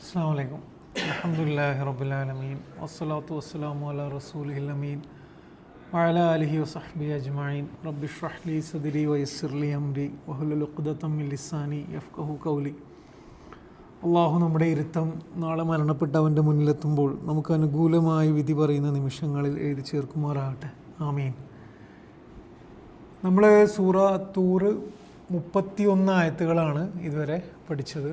അസ്സലാമു അലൈക്കും. അൽഹംദുലില്ലാഹി റബ്ബിൽ ആലമീൻ വസ്സലാത്തു വസ്സലാമു അലാ റസൂലിഹിൽ അമീൻ വഅലാ ആലിഹി വസഹ്ബിഹി അജ്മഈൻ. റബ്ബി ഇശ്റഹ് ലി സദ്രി വയസ്സിർ ലി അംരി വഹ്ലുൽ ഉഖ്ദതം മിൻ ലിസാനി യഫ്ഖഹു ഖൗലി. അള്ളാഹു നമ്മുടെ ഇരുത്തം നാളെ മരണപ്പെട്ടവൻ്റെ മുന്നിലെത്തുമ്പോൾ നമുക്ക് അനുകൂലമായി വിധി പറയുന്ന നിമിഷങ്ങളിൽ എഴുതി ചേർക്കുമാറാകട്ടെ. ആമീൻ. നമ്മൾ സൂറ തൂർ 31 ആയത്തുകളാണ് ഇതുവരെ പഠിച്ചത്.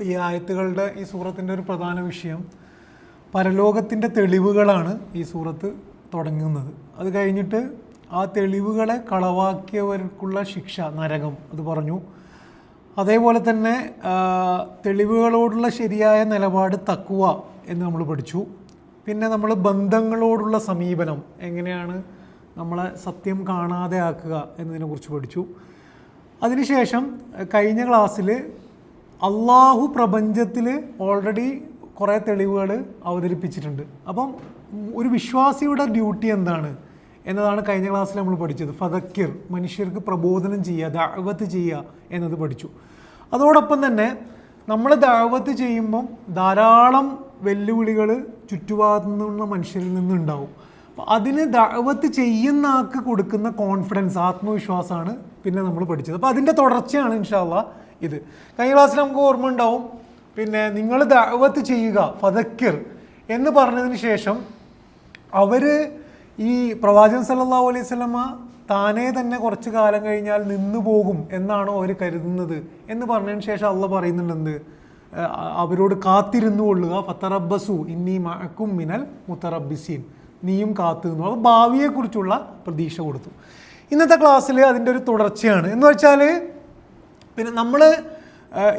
ഈ ആയത്തുകളുടെ ഈ സൂറത്തിൻ്റെ ഒരു പ്രധാന വിഷയം പരലോകത്തിൻ്റെ തെളിവുകളാണ് ഈ സൂറത്ത് തുടങ്ങുന്നത്. അത് കഴിഞ്ഞിട്ട് ആ തെളിവുകളെ കളവാക്കിയവർക്കുള്ള ശിക്ഷ നരകം അത് പറഞ്ഞു. അതേപോലെ തന്നെ തെളിവുകളോടുള്ള ശരിയായ നിലപാട് തഖ്വ എന്ന് നമ്മൾ പഠിച്ചു. പിന്നെ നമ്മൾ ബന്ധങ്ങളോടുള്ള സമീപനം എങ്ങനെയാണ് നമ്മളെ സത്യം കാണാതെ ആക്കുക എന്നതിനെക്കുറിച്ച് പഠിച്ചു. അതിനുശേഷം കഴിഞ്ഞ ക്ലാസ്സിൽ അള്ളാഹു പ്രപഞ്ചത്തിൽ ഓൾറെഡി കുറേ തെളിവുകൾ അവതരിപ്പിച്ചിട്ടുണ്ട്. അപ്പം ഒരു വിശ്വാസിയുടെ ഡ്യൂട്ടി എന്താണ് എന്നതാണ് കഴിഞ്ഞ ക്ലാസ്സിൽ നമ്മൾ പഠിച്ചത്. ഫദക്കിർ, മനുഷ്യർക്ക് പ്രബോധനം ചെയ്യുക, ദഅവത്ത് ചെയ്യുക എന്നത് പഠിച്ചു. അതോടൊപ്പം തന്നെ നമ്മൾ ദഅവത്ത് ചെയ്യുമ്പം ധാരാളം വെല്ലുവിളികൾ ചുറ്റുപാടത്തു നിന്നുള്ള മനുഷ്യരിൽ നിന്നുണ്ടാവും. അപ്പോൾ അതിന് ദഅവത്ത് ചെയ്യുന്ന ആൾക്ക് കൊടുക്കുന്ന കോൺഫിഡൻസ്, ആത്മവിശ്വാസമാണ് പിന്നെ നമ്മൾ പഠിച്ചത്. അപ്പോൾ അതിൻ്റെ തുടർച്ചയാണ് ഇൻഷാ അല്ലാഹ് ഇത്. കഴിഞ്ഞ ക്ലാസ്സിൽ നമുക്ക് ഓർമ്മ ഉണ്ടാവും, പിന്നെ നിങ്ങൾ ദഅവത്ത് ചെയ്യുക, ഫദക്കിർ എന്ന് പറഞ്ഞതിന് ശേഷം അവർ ഈ പ്രവാചകൻ സല്ലല്ലാഹു അലൈഹി വസല്ലമ താനേ തന്നെ കുറച്ച് കാലം കഴിഞ്ഞാൽ നിന്നു പോകും എന്നാണോ അവർ കരുതുന്നത് എന്ന് പറഞ്ഞതിന് ശേഷം അള്ളാഹ് പറയുന്നുണ്ട്, അവരോട് കാത്തിരുന്നു കൊള്ളുക, ഫതറബ്ബസു ഇന്നി മഅക്കും മിനൽ മുതറബ്ബിസീൻ, നീയും കാത്തു നിന്നു. അപ്പോൾ ഭാവിയെക്കുറിച്ചുള്ള പ്രതീക്ഷ കൊടുത്തു. ഇന്നത്തെ ക്ലാസ്സിൽ അതിൻ്റെ ഒരു തുടർച്ചയാണ്. എന്ന് വെച്ചാൽ പിന്നെ നമ്മൾ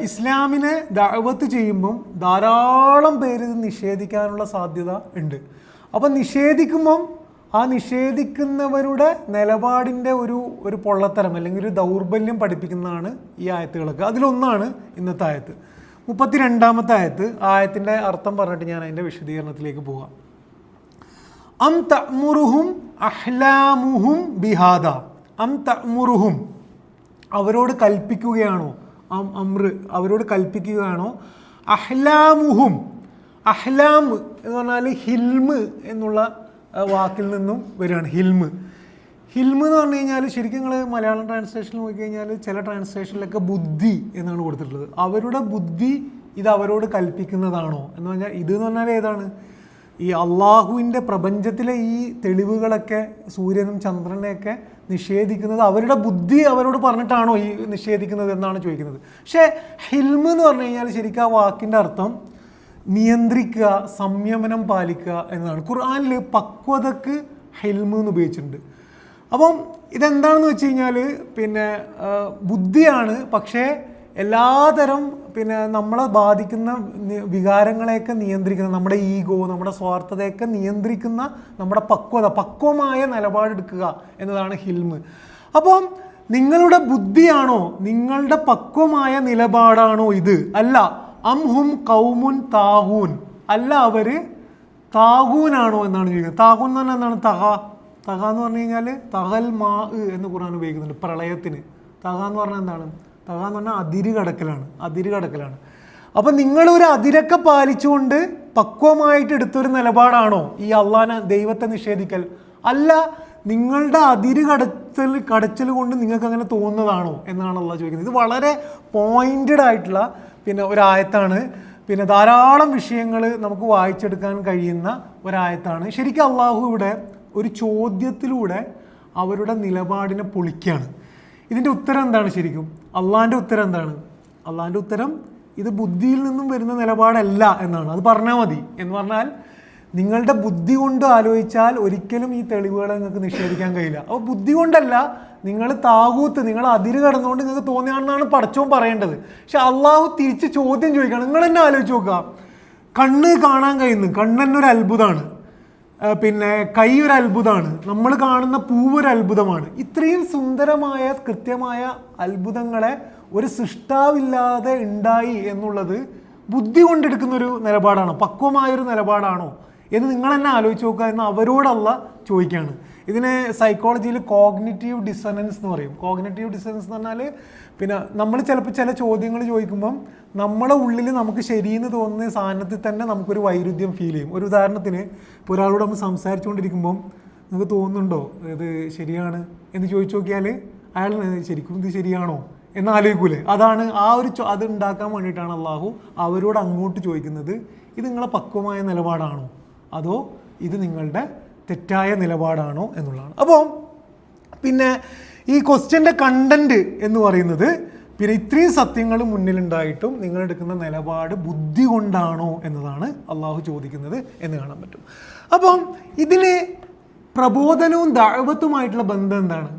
ഇസ്ലാമിനെ ദഅവത്ത് ചെയ്യുമ്പം ധാരാളം പേര് ഇത് നിഷേധിക്കാനുള്ള സാധ്യത ഉണ്ട്. അപ്പം നിഷേധിക്കുമ്പം ആ നിഷേധിക്കുന്നവരുടെ നിലപാടിൻ്റെ ഒരു പൊള്ളത്തരം അല്ലെങ്കിൽ ഒരു ദൗർബല്യം പഠിപ്പിക്കുന്നതാണ് ഈ ആയത്തുകളൊക്കെ. അതിലൊന്നാണ് ഇന്നത്തെ ആയത്ത്. 32-ാമത്തെ ആയത്ത്. ആയത്തിൻ്റെ അർത്ഥം പറഞ്ഞിട്ട് ഞാൻ അതിൻ്റെ വിശദീകരണത്തിലേക്ക് പോകാം. അം തഅ്മുറുഹും അഹ്ലാമുഹും ബിഹാദ. അം തഅ്മുറുഹും, അവരോട് കൽപ്പിക്കുകയാണോ, അവരോട് കൽപ്പിക്കുകയാണോ, അഹ്ലാമുഹും, അഹ്ലാം എന്ന് പറഞ്ഞാൽ ഹിൽമ് എന്നുള്ള വാക്കിൽ നിന്നും വരികയാണ്. ഹിൽമ് എന്ന് പറഞ്ഞു കഴിഞ്ഞാൽ ശരിക്കും നിങ്ങൾ മലയാളം ട്രാൻസ്ലേഷനിൽ നോക്കിക്കഴിഞ്ഞാൽ ചില ട്രാൻസ്ലേഷനിലൊക്കെ ബുദ്ധി എന്നാണ് കൊടുത്തിട്ടുള്ളത്. അവരുടെ ബുദ്ധി ഇത് അവരോട് കൽപ്പിക്കുന്നതാണോ എന്ന് പറഞ്ഞാൽ ഇത് എന്ന് പറഞ്ഞാൽ ഏതാണ്? ഈ അള്ളാഹുവിൻ്റെ പ്രപഞ്ചത്തിലെ ഈ തെളിവുകളൊക്കെ സൂര്യനും ചന്ദ്രനെയൊക്കെ നിഷേധിക്കുന്നത് അവരുടെ ബുദ്ധി അവരോട് പറഞ്ഞിട്ടാണോ ഈ നിഷേധിക്കുന്നത് എന്നാണ് ചോദിക്കുന്നത്. പക്ഷേ ഹിൽമ് എന്ന് പറഞ്ഞു കഴിഞ്ഞാൽ ശരിക്കും ആ വാക്കിൻ്റെ അർത്ഥം നിയന്ത്രിക്കുക, സംയമനം പാലിക്കുക എന്നതാണ്. ഖുർആനിൽ പക്വതക്ക് ഹിൽമ് എന്ന് ഉപയോഗിച്ചിട്ടുണ്ട്. അപ്പം ഇതെന്താണെന്ന് വെച്ച് കഴിഞ്ഞാൽ പിന്നെ ബുദ്ധിയാണ്, പക്ഷേ എല്ലാതരം പിന്നെ നമ്മളെ ബാധിക്കുന്ന വികാരങ്ങളെയൊക്കെ നിയന്ത്രിക്കുന്ന, നമ്മുടെ ഈഗോ, നമ്മുടെ സ്വാർത്ഥതയൊക്കെ നിയന്ത്രിക്കുന്ന നമ്മുടെ പക്വമായ നിലപാടെടുക്കുക എന്നതാണ് ഹിൽമ്. അപ്പം നിങ്ങളുടെ ബുദ്ധിയാണോ, നിങ്ങളുടെ പക്വമായ നിലപാടാണോ ഇത്? അല്ല. അം ഹും കൗമുൻ താഹൂൻ, അല്ല അവർ താഹൂനാണോ എന്നാണ് ചോദിക്കുന്നത്. താഹൂൻ എന്ന് പറഞ്ഞാൽ എന്താണ്? തഹ എന്ന് പറഞ്ഞു കഴിഞ്ഞാൽ തഹൽ മാ എന്ന് ഖുർആൻ ഉപയോഗിക്കുന്നുണ്ട് പ്രളയത്തിന്. തഹ എന്ന് പറഞ്ഞാൽ എന്താണ്? തഹ എന്ന് പറഞ്ഞാൽ അതിര് കടക്കലാണ്. അപ്പം നിങ്ങളൊരു അതിരൊക്കെ പാലിച്ചുകൊണ്ട് പക്വമായിട്ട് എടുത്തൊരു നിലപാടാണോ ഈ അള്ളാഹനെ, ദൈവത്തെ നിഷേധിക്കൽ? അല്ല, നിങ്ങളുടെ അതിര് കടച്ചൽ കൊണ്ട് നിങ്ങൾക്ക് അങ്ങനെ തോന്നുന്നതാണോ എന്നാണ് അള്ളാഹ് ചോദിക്കുന്നത്. ഇത് വളരെ പോയിന്റഡ് ആയിട്ടുള്ള പിന്നെ ഒരായത്താണ്. പിന്നെ ധാരാളം വിഷയങ്ങൾ നമുക്ക് വായിച്ചെടുക്കാൻ കഴിയുന്ന ഒരായത്താണ്. ശരിക്കും അള്ളാഹു ഇവിടെ ഒരു ചോദ്യത്തിലൂടെ അവരുടെ നിലപാടിനെ പൊളിക്കുകയാണ്. ഇതിൻ്റെ ഉത്തരം എന്താണ്? ശരിക്കും അള്ളാഹിൻ്റെ ഉത്തരം എന്താണ്? അള്ളാഹിൻ്റെ ഉത്തരം ഇത് ബുദ്ധിയിൽ നിന്നും വരുന്ന നിലപാടല്ല എന്നാണ്. അത് പറഞ്ഞാൽ മതി. എന്ന് പറഞ്ഞാൽ നിങ്ങളുടെ ബുദ്ധി കൊണ്ട് ആലോചിച്ചാൽ ഒരിക്കലും ഈ തെളിവുകളെ നിങ്ങൾക്ക് നിഷേധിക്കാൻ കഴിയില്ല. അപ്പോൾ ബുദ്ധി കൊണ്ടല്ല, നിങ്ങൾ താകൂത്ത്, നിങ്ങൾ അതിര് കടന്നുകൊണ്ട് നിങ്ങൾക്ക് തോന്നിയാണെന്നാണ് പടച്ചോൻ പറയേണ്ടത്. പക്ഷെ അള്ളാഹു തിരിച്ച് ചോദ്യം ചോദിക്കണം. നിങ്ങൾ തന്നെ ആലോചിച്ച് നോക്കുക. കണ്ണ് കാണാൻ കഴിയുന്നു, കണ്ണെന്നൊരു അത്ഭുതമാണ്. പിന്നെ കൈ ഒരു അത്ഭുതമാണ്, നമ്മൾ കാണുന്ന പൂവൊരു അത്ഭുതമാണ്. ഇത്രയും സുന്ദരമായ കൃത്യമായ അത്ഭുതങ്ങളെ ഒരു സൃഷ്ടാവില്ലാതെ ഉണ്ടായി എന്നുള്ളത് ബുദ്ധി കൊണ്ടെടുക്കുന്നൊരു നിലപാടാണോ, പക്വമായൊരു നിലപാടാണോ എന്ന് നിങ്ങൾ തന്നെ ആലോചിച്ച് നോക്കുക എന്ന് അവരോടല്ല ചോദിക്കുകയാണ്. ഇതിന് സൈക്കോളജിയിൽ കോഗ്നിറ്റീവ് ഡിസണൻസ് എന്ന് പറയും. കോഗ്നിറ്റീവ് ഡിസണൻസ് എന്ന് പറഞ്ഞാൽ പിന്നെ നമ്മൾ ചിലപ്പോൾ ചില ചോദ്യങ്ങൾ ചോദിക്കുമ്പം നമ്മളെ ഉള്ളിൽ നമുക്ക് ശരിയെന്ന് തോന്നുന്ന സാധനത്തിൽ തന്നെ നമുക്കൊരു വൈരുദ്ധ്യം ഫീൽ ചെയ്യും. ഒരു ഉദാഹരണത്തിന് ഇപ്പോൾ ഒരാളോട് നമ്മൾ സംസാരിച്ചുകൊണ്ടിരിക്കുമ്പം നിങ്ങൾക്ക് തോന്നുന്നുണ്ടോ ഇത് ശരിയാണ് എന്ന് ചോദിച്ചു നോക്കിയാൽ അയാൾ ശരിക്കും ഇത് ശരിയാണോ എന്ന് ആലോചിക്കൂലേ? അതാണ് അത് ഉണ്ടാക്കാൻ വേണ്ടിയിട്ടാണ് അള്ളാഹു അവരോട് അങ്ങോട്ട് ചോദിക്കുന്നത്, ഇത് നിങ്ങളെ പക്വമായ നിലപാടാണോ അതോ ഇത് നിങ്ങളുടെ തെറ്റായ നിലപാടാണോ എന്നുള്ളതാണ്. അപ്പോൾ പിന്നെ ഈ ക്വസ്റ്റ്യൻ്റെ കണ്ടന്റ് എന്ന് പറയുന്നത് പിന്നെ ഇത്രയും സത്യങ്ങൾ മുന്നിലുണ്ടായിട്ടും നിങ്ങളെടുക്കുന്ന നിലപാട് ബുദ്ധി കൊണ്ടാണോ എന്നതാണ് അള്ളാഹു ചോദിക്കുന്നത് എന്ന് കാണാൻ പറ്റും. അപ്പം ഇതിന് പ്രബോധനവും ദഅവത്തുമായിട്ടുള്ള ബന്ധം എന്താണ്?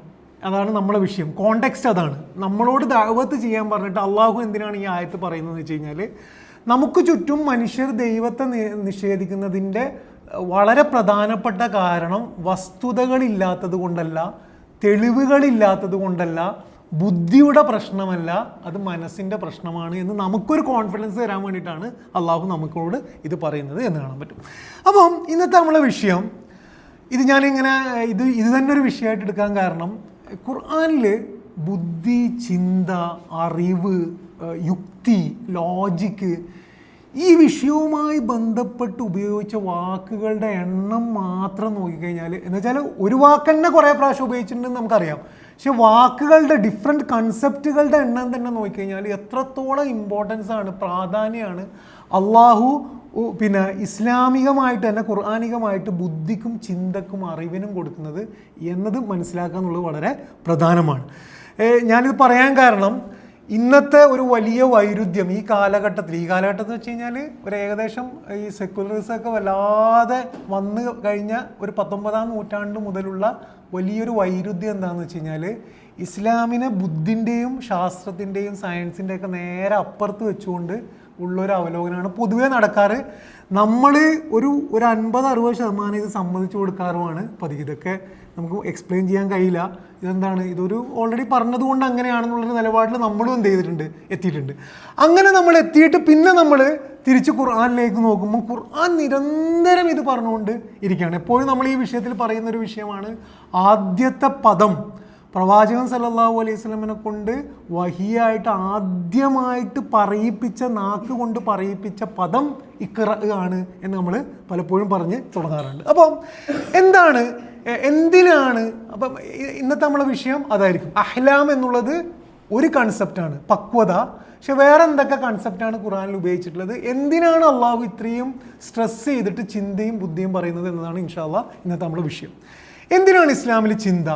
അതാണ് നമ്മളെ വിഷയം. കോണ്ടെക്സ്റ്റ് അതാണ്. നമ്മളോട് ദഅവത്ത് ചെയ്യാൻ പറഞ്ഞിട്ട് അള്ളാഹു എന്തിനാണ് ഈ ആയത്ത് പറയുന്നതെന്ന് വെച്ച് കഴിഞ്ഞാൽ, നമുക്ക് ചുറ്റും മനുഷ്യർ ദൈവത്തെ നിഷേധിക്കുന്നതിൻ്റെ വളരെ പ്രധാനപ്പെട്ട കാരണം വസ്തുതകളില്ലാത്തത് കൊണ്ടല്ല, തെളിവുകളില്ലാത്തത് കൊണ്ടല്ല, ബുദ്ധിയുടെ പ്രശ്നമല്ല, അത് മനസ്സിൻ്റെ പ്രശ്നമാണ് എന്ന് നമുക്കൊരു കോൺഫിഡൻസ് തരാൻ വേണ്ടിയിട്ടാണ് അള്ളാഹു നമുക്കോട് ഇത് പറയുന്നത് എന്ന് കാണാൻ പറ്റും. അപ്പം ഇന്നത്തെ നമ്മളെ വിഷയം ഞാനിങ്ങനെ ഇത് തന്നെ ഒരു വിഷയമായിട്ട് എടുക്കാൻ കാരണം, ഖുർആനിൽ ബുദ്ധി, ചിന്ത, അറിവ്, യുക്തി, ലോജിക്ക് ഈ വിഷയവുമായി ബന്ധപ്പെട്ട് ഉപയോഗിച്ച വാക്കുകളുടെ എണ്ണം മാത്രം നോക്കിക്കഴിഞ്ഞാൽ, എന്ന് വെച്ചാൽ ഒരു വാക്ക് തന്നെ കുറേ പ്രാവശ്യം ഉപയോഗിച്ചിട്ടുണ്ടെന്ന് നമുക്കറിയാം. പക്ഷെ വാക്കുകളുടെ ഡിഫറെൻറ്റ് കൺസെപ്റ്റുകളുടെ എണ്ണം തന്നെ നോക്കിക്കഴിഞ്ഞാൽ എത്രത്തോളം ഇമ്പോർട്ടൻസ് ആണ്, പ്രാധാന്യമാണ് അള്ളാഹു പിന്നെ ഇസ്ലാമികമായിട്ട് തന്നെ ഖുർആനികമായിട്ട് ബുദ്ധിക്കും ചിന്തക്കും അറിവിനും കൊടുക്കുന്നത് എന്നത് മനസ്സിലാക്കുക എന്നുള്ളത് വളരെ പ്രധാനമാണ്. ഞാനിത് പറയാൻ കാരണം, ഇന്നത്തെ ഒരു വലിയ വൈരുദ്ധ്യം ഈ കാലഘട്ടത്തിൽ എന്ന് വെച്ച് കഴിഞ്ഞാൽ ഒരു ഏകദേശം ഈ സെക്യുലറിസമൊക്കെ വല്ലാതെ വന്നു കഴിഞ്ഞ ഒരു 19-ാം നൂറ്റാണ്ട് മുതലുള്ള വലിയൊരു വൈരുദ്ധ്യം എന്താണെന്ന് വെച്ച് കഴിഞ്ഞാൽ, ഇസ്ലാമിനെ ബുദ്ധിൻ്റെയും ശാസ്ത്രത്തിൻ്റെയും സയൻസിൻ്റെയൊക്കെ നേരെ അപ്പുറത്ത് വെച്ചുകൊണ്ട് ഉള്ളൊരു അവലോകനമാണ് പൊതുവേ നടക്കാറ്. നമ്മൾ ഒരു 50-60% ഇത് സമ്മതിച്ചു കൊടുക്കാറുമാണ് പതിവ്. ഇതൊക്കെ നമുക്ക് എക്സ്പ്ലെയിൻ ചെയ്യാൻ കഴിയില്ല. ഇതെന്താണ്, ഇതൊരു ഓൾറെഡി പറഞ്ഞതുകൊണ്ട് അങ്ങനെയാണെന്നുള്ളൊരു നിലപാടിൽ നമ്മളും എത്തിയിട്ടുണ്ട്. അങ്ങനെ നമ്മൾ എത്തിയിട്ട് പിന്നെ നമ്മൾ തിരിച്ച് ഖുർആനിലേക്ക് നോക്കുമ്പോൾ ഖുർആൻ നിരന്തരം ഇത് പറഞ്ഞുകൊണ്ട് ഇരിക്കുകയാണ്. എപ്പോഴും നമ്മൾ ഈ വിഷയത്തിൽ പറയുന്നൊരു വിഷയമാണ്, ആദ്യത്തെ പദം പ്രവാചകൻ സല്ലല്ലാഹു അലൈഹി വസല്ലമനെ കൊണ്ട് വഹിയായിട്ട് ആദ്യമായിട്ട് പറയിപ്പിച്ച, നാക്ക് കൊണ്ട് പറയിപ്പിച്ച പദം ഇഖ്റ ആണ് എന്ന് നമ്മൾ പലപ്പോഴും പറഞ്ഞ് തുടങ്ങാറുണ്ട്. അപ്പം എന്തിനാണ് അപ്പം ഇന്നത്തെ നമ്മളെ വിഷയം അതായിരിക്കും. അഹ്ലാം എന്നുള്ളത് ഒരു കൺസെപ്റ്റാണ്, പക്വത. പക്ഷെ വേറെ എന്തൊക്കെ കൺസെപ്റ്റാണ് ഖുർആനിൽ ഉപയോഗിച്ചിട്ടുള്ളത്, എന്തിനാണ് അള്ളാഹു ഇത്രയും സ്ട്രെസ് ചെയ്തിട്ട് ചിന്തയും ബുദ്ധിയും പറയുന്നത് എന്നതാണ് ഇൻഷാ അല്ലാഹ് ഇന്നത്തെ നമ്മുടെ വിഷയം. എന്തിനാണ് ഇസ്ലാമിൽ ചിന്ത,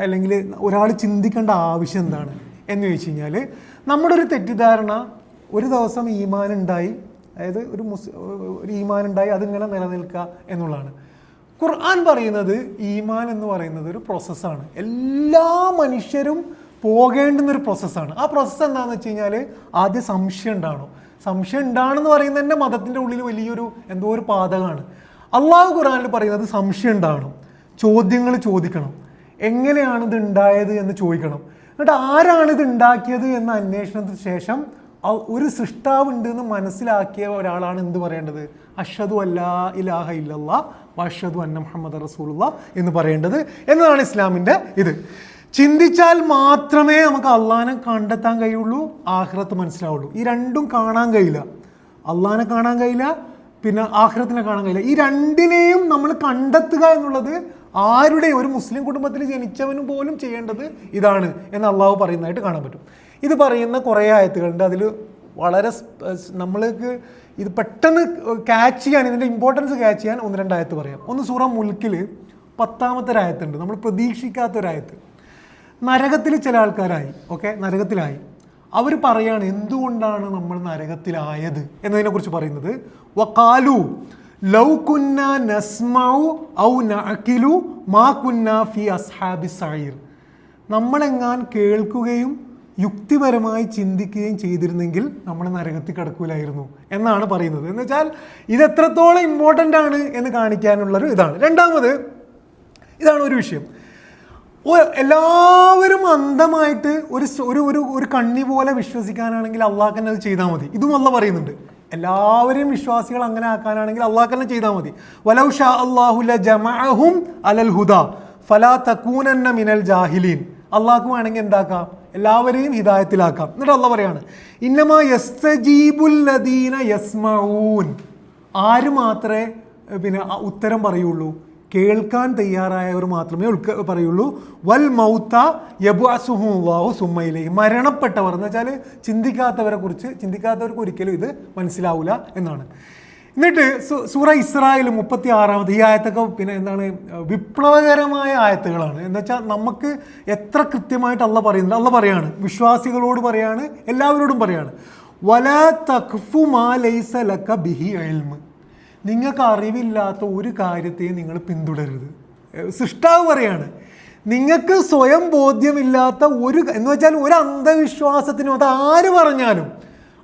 അല്ലെങ്കിൽ ഒരാൾ ചിന്തിക്കേണ്ട ആവശ്യം എന്താണ് എന്ന് ചോദിച്ചു കഴിഞ്ഞാൽ, നമ്മുടെ ഒരു തെറ്റിദ്ധാരണ ഒരു ദിവസം ഈമാനുണ്ടായി, അതായത് ഒരു ഈമാനുണ്ടായി അതിങ്ങനെ നിലനിൽക്കുക എന്നുള്ളതാണ്. ഖുർആൻ പറയുന്നത് ഈമാൻ എന്ന് പറയുന്നത് ഒരു പ്രോസസ്സാണ്. എല്ലാ മനുഷ്യരും പോകേണ്ടുന്നൊരു പ്രോസസ്സാണ്. ആ പ്രോസസ്സ് എന്താണെന്ന് വെച്ച് കഴിഞ്ഞാൽ, ആദ്യം സംശയം ഉണ്ടാണോ. സംശയം ഉണ്ടാണെന്ന് പറയുന്നത് തന്നെ മതത്തിൻ്റെ ഉള്ളിൽ വലിയൊരു എന്തോ ഒരു പാതകമാണ്. അള്ളാഹു ഖുർആനിൽ പറയുന്നത് സംശയം ഉണ്ടാകണം, ചോദ്യങ്ങൾ ചോദിക്കണം, എങ്ങനെയാണ് ഇത് ഉണ്ടായത് എന്ന് ചോദിക്കണം. എന്നിട്ട് ആരാണിത് ഉണ്ടാക്കിയത് എന്ന അന്വേഷണത്തിന് ശേഷം ഒരു സൃഷ്ടാവുണ്ട് എന്ന് മനസ്സിലാക്കിയ ഒരാളാണ് എന്ത് പറയേണ്ടത്, അഷ്ഹദു അല്ലാ ഇലാഹ ഇല്ലല്ലാഹ് വഅഷ്ഹദു അന്ന മുഹമ്മദ റസൂലുള്ളാഹ് എന്ന് പറയേണ്ടത് എന്നതാണ് ഇസ്ലാമിൻ്റെ ഇത്. ചിന്തിച്ചാൽ മാത്രമേ നമുക്ക് അള്ളാഹിനെ കണ്ടെത്താൻ കഴിയുള്ളൂ, ആഖിറത്ത് മനസ്സിലാവുള്ളൂ. ഈ രണ്ടും കാണാൻ കഴിയില്ല. അള്ളാഹിനെ കാണാൻ കഴിയില്ല, പിന്നെ ആഖിറത്തിനെ കാണാൻ കഴിയില്ല. ഈ രണ്ടിനെയും നമ്മൾ കണ്ടെത്തുക എന്നുള്ളത് ആരുടെയും, ഒരു മുസ്ലിം കുടുംബത്തിൽ ജനിച്ചവനും പോലും ചെയ്യേണ്ടത് ഇതാണ് എന്ന് അള്ളാഹു പറയുന്നതായിട്ട് കാണാൻ പറ്റും. ഇത് പറയുന്ന കുറേ ആയത്തുകളുണ്ട്. അതിൽ വളരെ നമ്മൾക്ക് ഇത് പെട്ടെന്ന് ക്യാച്ച് ചെയ്യാൻ, ഇതിൻ്റെ ഇമ്പോർട്ടൻസ് ക്യാച്ച് ചെയ്യാൻ 1-2 ആയത്ത് പറയാം. ഒന്ന് സൂറ മുൽക്കിൽ 10-ാമത്തെ ആയത്തുണ്ട്, നമ്മൾ പ്രതീക്ഷിക്കാത്തൊരായത്ത്. നരകത്തിൽ ചില ആൾക്കാരായി, നരകത്തിലായി. അവർ പറയാണ് എന്തുകൊണ്ടാണ് നമ്മൾ നരകത്തിലായത് എന്നതിനെക്കുറിച്ച് പറയുന്നത്. വഖാലു ലൗ കുന്നാ നസ്മഉ ഔ നഅഖിലു മാ കുന്നാ ഫി അസ്ഹാബിസ് സഈർ. നമ്മളെങ്ങാൻ കേൾക്കുകയും യുക്തിപരമായി ചിന്തിക്കുകയും ചെയ്തിരുന്നെങ്കിൽ നമ്മൾ നരകത്തിൽ കിടക്കൂലായിരുന്നു എന്നാണ് പറയുന്നത്. എന്ന് വെച്ചാൽ ഇത് എത്രത്തോളം ഇമ്പോർട്ടൻ്റ് ആണ് എന്ന് കാണിക്കാനുള്ളൊരു ഇതാണ്. രണ്ടാമത് ഇതാണ് ഒരു വിഷയം. എല്ലാവരും അന്ധമായിട്ട് ഒരു കണ്ണി പോലെ വിശ്വസിക്കാനാണെങ്കിൽ അള്ളാഹ് തന്നെ അത് ചെയ്താൽ മതി. ഇതും അള്ളാഹ് പറയുന്നുണ്ട്. എല്ലാവരെയും വിശ്വാസികൾ അങ്ങനെ ആക്കാനാണെങ്കിൽ അള്ളാഹ് തന്നെ ചെയ്താൽ മതി. വലൗ ഷാ അല്ലാഹു ലജമഅഹും അലൽ ഹുദാ ഫലാ തകൂനന്ന മിനൽ ജാഹിലീൻ. അള്ളാഹ്ക്ക് വേണമെങ്കിൽ എന്താക്കാം, എല്ലാവരെയും ഹിദായത്തിലാക്കാം. എന്നിട്ട് അള്ളാഹ് പറയാണ് ഇന്നമാ യസ്തജീബുൽ ലദീന യസ്മഊൻ. ആര് മാത്രമേ ഉത്തരം പറയുള്ളൂ? കേൾക്കാൻ തയ്യാറായവർ മാത്രമേ പറയുള്ളൂ. വൽ മൗത്ത യബ്അസുഹുല്ലാഹു സുമ്മ ഇലൈഹി. മരണപ്പെട്ടവർ എന്ന് വെച്ചാൽ ചിന്തിക്കാത്തവർക്ക് ഒരിക്കലും ഇത് മനസ്സിലാവില്ല എന്നാണ്. എന്നിട്ട് സൂറ ഇസ്രായേൽ 36 ഈ ആയത്തൊക്കെ എന്താണ്, വിപ്ലവകരമായ ആയത്തുകളാണ്. എന്ന് വെച്ചാൽ നമുക്ക് എത്ര കൃത്യമായിട്ട് അള്ളാഹ് പറയുന്നുണ്ട്. അള്ളാഹ് പറയാണ്, വിശ്വാസികളോട് പറയാണ്, എല്ലാവരോടും പറയാണ്, വലാ തഖ്ഫു മാ ലൈസ ലക ബിഹി ഇൽമ്. നിങ്ങൾക്ക് അറിവില്ലാത്ത ഒരു കാര്യത്തെയും നിങ്ങൾ പിന്തുടരരുത്. സൃഷ്ടാവ് പറയാണ്, നിങ്ങൾക്ക് സ്വയം ബോധ്യമില്ലാത്ത എന്ന് വെച്ചാൽ ഒരു അന്ധവിശ്വാസത്തിനും അത് ആര് പറഞ്ഞാലും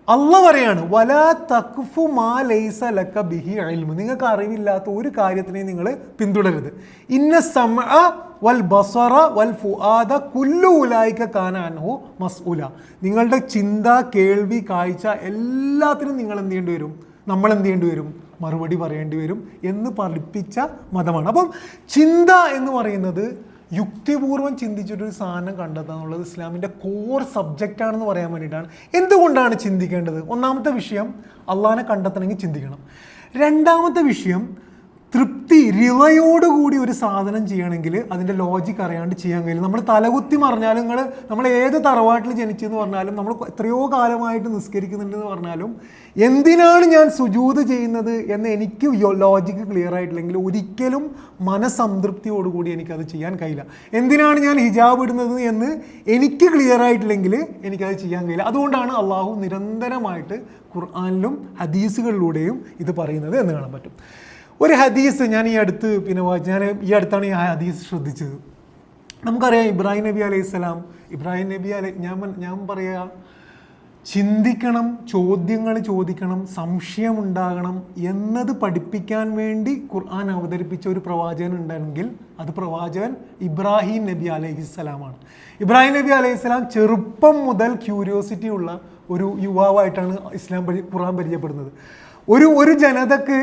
അള്ളാഹ് പറയാണ് വലാ തഖ്ഫു മാ ലൈസ ലക ബിഹി ഇൽമ്. നിങ്ങൾക്ക് അറിവില്ലാത്ത ഒരു കാര്യത്തിനെയും നിങ്ങൾ പിന്തുടരരുത്. ഇന്ന സമഅ വൽ ബസറ വൽ ഫുആദ കുല്ലു ഉലൈക കാന അൻഹു മസ്ഊല. നിങ്ങളുടെ ചിന്ത, കേൾവി, കാഴ്ച എല്ലാത്തിനും നിങ്ങൾ എന്ത് ചെയ്യേണ്ടി വരും? നമ്മൾ എന്ത് ചെയ്യേണ്ടി വരും? മറുപടി പറയേണ്ടി വരും എന്ന് പഠിപ്പിച്ച മതമാണ്. അപ്പം ചിന്ത എന്ന് പറയുന്നത് യുക്തിപൂർവ്വം ചിന്തിച്ചിട്ടൊരു സാധനം കണ്ടെത്തുക എന്നുള്ളത് ഇസ്ലാമിൻ്റെ കോർ സബ്ജക്റ്റാണെന്ന് പറയാൻ വേണ്ടിയിട്ടാണ്. എന്തുകൊണ്ടാണ് ചിന്തിക്കേണ്ടത്? ഒന്നാമത്തെ വിഷയം, അള്ളാഹിനെ കണ്ടെത്തണമെങ്കിൽ ചിന്തിക്കണം. രണ്ടാമത്തെ വിഷയം, റിളയോടുകൂടി ഒരു സാധനം ചെയ്യണമെങ്കിൽ അതിൻ്റെ ലോജിക്ക് അറിയാണ്ട് ചെയ്യാൻ കഴിയില്ല. നമ്മൾ തലകുത്തി മറിഞ്ഞാലും നമ്മൾ ഏത് തറവാട്ടിൽ ജനിച്ചെന്ന് പറഞ്ഞാലും, നമ്മൾ എത്രയോ കാലമായിട്ട് നിസ്കരിക്കുന്നുണ്ടെന്ന് പറഞ്ഞാലും, എന്തിനാണ് ഞാൻ സുജൂദ് ചെയ്യുന്നത് എന്ന് എനിക്ക് ലോജിക്ക് ക്ലിയർ ആയിട്ടില്ലെങ്കിൽ ഒരിക്കലും മനസ്സംതൃപ്തിയോടുകൂടി എനിക്കത് ചെയ്യാൻ കഴിയില്ല. എന്തിനാണ് ഞാൻ ഹിജാബ് ഇടുന്നത് എന്ന് എനിക്ക് ക്ലിയർ ആയിട്ടില്ലെങ്കിൽ എനിക്കത് ചെയ്യാൻ കഴിയില്ല. അതുകൊണ്ടാണ് അള്ളാഹു നിരന്തരമായിട്ട് ഖുർആനിലും ഹദീസുകളിലൂടെയും ഇത് പറയുന്നത് എന്ന് കാണാൻ പറ്റും. ഒരു ഹദീസ് ഞാൻ ഈ അടുത്താണ് ഈ ഹദീസ് ശ്രദ്ധിച്ചത്. നമുക്കറിയാം ഇബ്രാഹിം നബി അലൈഹിസ്സലാം, ഞാൻ പറയാ, ചിന്തിക്കണം, ചോദ്യങ്ങൾ ചോദിക്കണം, സംശയമുണ്ടാകണം എന്നത് പഠിപ്പിക്കാൻ വേണ്ടി ഖുർആൻ അവതരിപ്പിച്ച ഒരു പ്രവാചകൻ ഉണ്ടെങ്കിൽ അത് പ്രവാചകൻ ഇബ്രാഹിം നബി അലൈഹിസ്സലാമാണ്. ഇബ്രാഹിം നബി അലൈഹിസ്സലാം ചെറുപ്പം മുതൽ ക്യൂരിയോസിറ്റി ഉള്ള ഒരു യുവാവായിട്ടാണ് ഖുർആൻ പരിചയപ്പെടുന്നത്. ഒരു ജനതക്ക്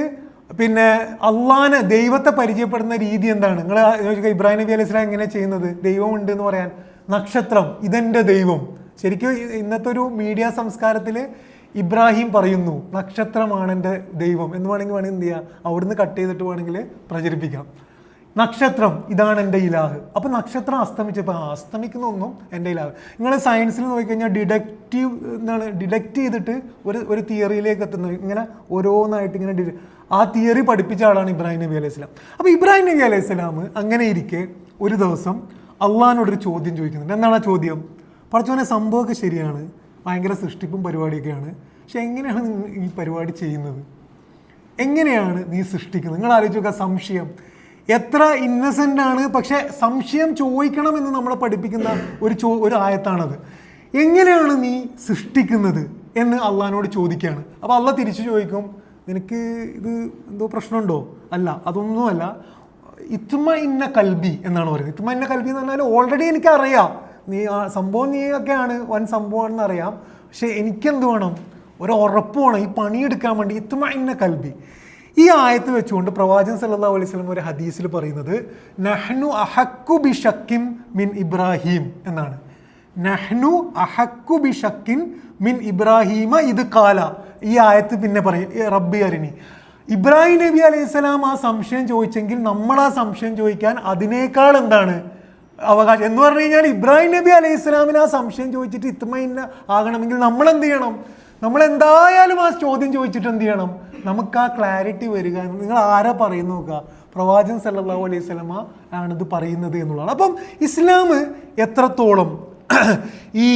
അള്ളാനെ, ദൈവത്തെ പരിചയപ്പെടുന്ന രീതി എന്താണ്? നിങ്ങൾ ഇബ്രാഹിം നബി അലൈഹി സ്വലാം എങ്ങനെ ചെയ്യുന്നത്? ദൈവമുണ്ട് എന്ന് പറയാൻ നക്ഷത്രം, ഇതെൻ്റെ ദൈവം. ശരിക്കും ഇന്നത്തെ ഒരു മീഡിയ സംസ്കാരത്തിൽ ഇബ്രാഹിം പറയുന്നു നക്ഷത്രമാണ് എൻ്റെ ദൈവം എന്ന് വേണമെങ്കിൽ എന്ത് ചെയ്യുക, അവിടുന്ന് കട്ട് ചെയ്തിട്ട് വേണമെങ്കിൽ പ്രചരിപ്പിക്കാം. നക്ഷത്രം ഇതാണ് എൻ്റെ ഇലാഹ്. അപ്പോൾ നക്ഷത്രം അസ്തമിച്ചപ്പോൾ അസ്തമിക്കുന്ന ഒന്നും എൻ്റെ ഇലാഹ്. നിങ്ങൾ സയൻസിൽ നോക്കിക്കഴിഞ്ഞാൽ ഡിഡക്റ്റ് ചെയ്തിട്ട് ഒരു തിയറിയിലേക്ക് എത്തുന്നത്, ഇങ്ങനെ ഓരോന്നായിട്ട് ഇങ്ങനെ ആ തിയറി പഠിപ്പിച്ച ആളാണ് ഇബ്രാഹിം നബി അലൈഹി സ്വലാം. അപ്പോൾ ഇബ്രാഹിം നബി അലൈഹി സ്വലാം അങ്ങനെ ഇരിക്കെ ഒരു ദിവസം അള്ളാഹിനോടൊരു ചോദ്യം ചോദിക്കുന്നുണ്ട്. എന്താണ് ആ ചോദ്യം? പഠിച്ചോനെ, സംഭവമൊക്കെ ശരിയാണ്, ഭയങ്കര സൃഷ്ടിപ്പും പരിപാടിയൊക്കെയാണ്, പക്ഷെ എങ്ങനെയാണ് ഈ പരിപാടി ചെയ്യുന്നത്? എങ്ങനെയാണ് നീ സൃഷ്ടിക്കുന്നത്? നിങ്ങൾ ആലോചിച്ച് നോക്കുക, സംശയം എത്ര ഇന്നസെൻ്റ് ആണ്. പക്ഷെ സംശയം ചോദിക്കണം എന്ന് നമ്മളെ പഠിപ്പിക്കുന്ന ഒരു ആയത്താണത്. എങ്ങനെയാണ് നീ സൃഷ്ടിക്കുന്നത് എന്ന് അള്ളാഹിനോട് ചോദിക്കുകയാണ്. അപ്പോൾ അള്ളാഹ് തിരിച്ചു ചോദിക്കും, നിനക്ക് ഇത് എന്തോ പ്രശ്നമുണ്ടോ? അല്ല, അതൊന്നുമല്ല, ഇത്മ ഇന്ന കൽബി എന്നാണ് പറയുന്നത്. ഇത്മ ഇന്ന കൽബി എന്ന് പറഞ്ഞാൽ ഓൾറെഡി എനിക്കറിയാം നീ ആ സംഭവം നീയൊക്കെയാണ് വൻ സംഭവമാണെന്ന് അറിയാം, പക്ഷെ എനിക്കെന്ത് വേണം? ഒരു ഉറപ്പ് വേണം ഈ പണിയെടുക്കാൻ വേണ്ടി. ഇത്മ ഇന്ന കൽബി. ഈ ആയത്ത് വെച്ചുകൊണ്ട് പ്രവാചകൻ സല്ലല്ലാഹു അലൈഹി വസല്ലം ഒരു ഹദീസിൽ പറയുന്നത് നഹ്നു അഹക്കു ബി ഷക്കിൻ മിൻ ഇബ്രാഹിം എന്നാണ്. നഹ്നു അഹക്കു ബി ഷക്കിൻ മിൻ ഇബ്രാഹിമ ഇത് കാല. ഈ ആയത്ത് പിന്നെ പറയും റബ്ബി അരിനി. ഇബ്രാഹിം നബി അലൈഹി സ്വലാം ആ സംശയം ചോദിച്ചെങ്കിൽ നമ്മൾ ആ സംശയം ചോദിക്കാൻ അതിനേക്കാൾ എന്താണ് അവകാശം എന്ന് പറഞ്ഞു കഴിഞ്ഞാൽ, ഇബ്രാഹിം നബി അലൈഹി സ്വലാമിന് ആ സംശയം ചോദിച്ചിട്ട് ഇത്മയിന്ന ആകണമെങ്കിൽ നമ്മൾ എന്ത് ചെയ്യണം? നമ്മൾ എന്തായാലും ആ ചോദ്യം ചോദിച്ചിട്ട് എന്ത് ചെയ്യണം? നമുക്ക് ആ ക്ലാരിറ്റി വരിക. നിങ്ങൾ ആരാ പറയുന്ന നോക്കുക, പ്രവാചകൻ സല്ലല്ലാഹു അലൈഹി വസല്ലമ ആണിത് പറയുന്നത് എന്നുള്ളതാണ്. അപ്പം ഇസ്ലാം എത്രത്തോളം ഈ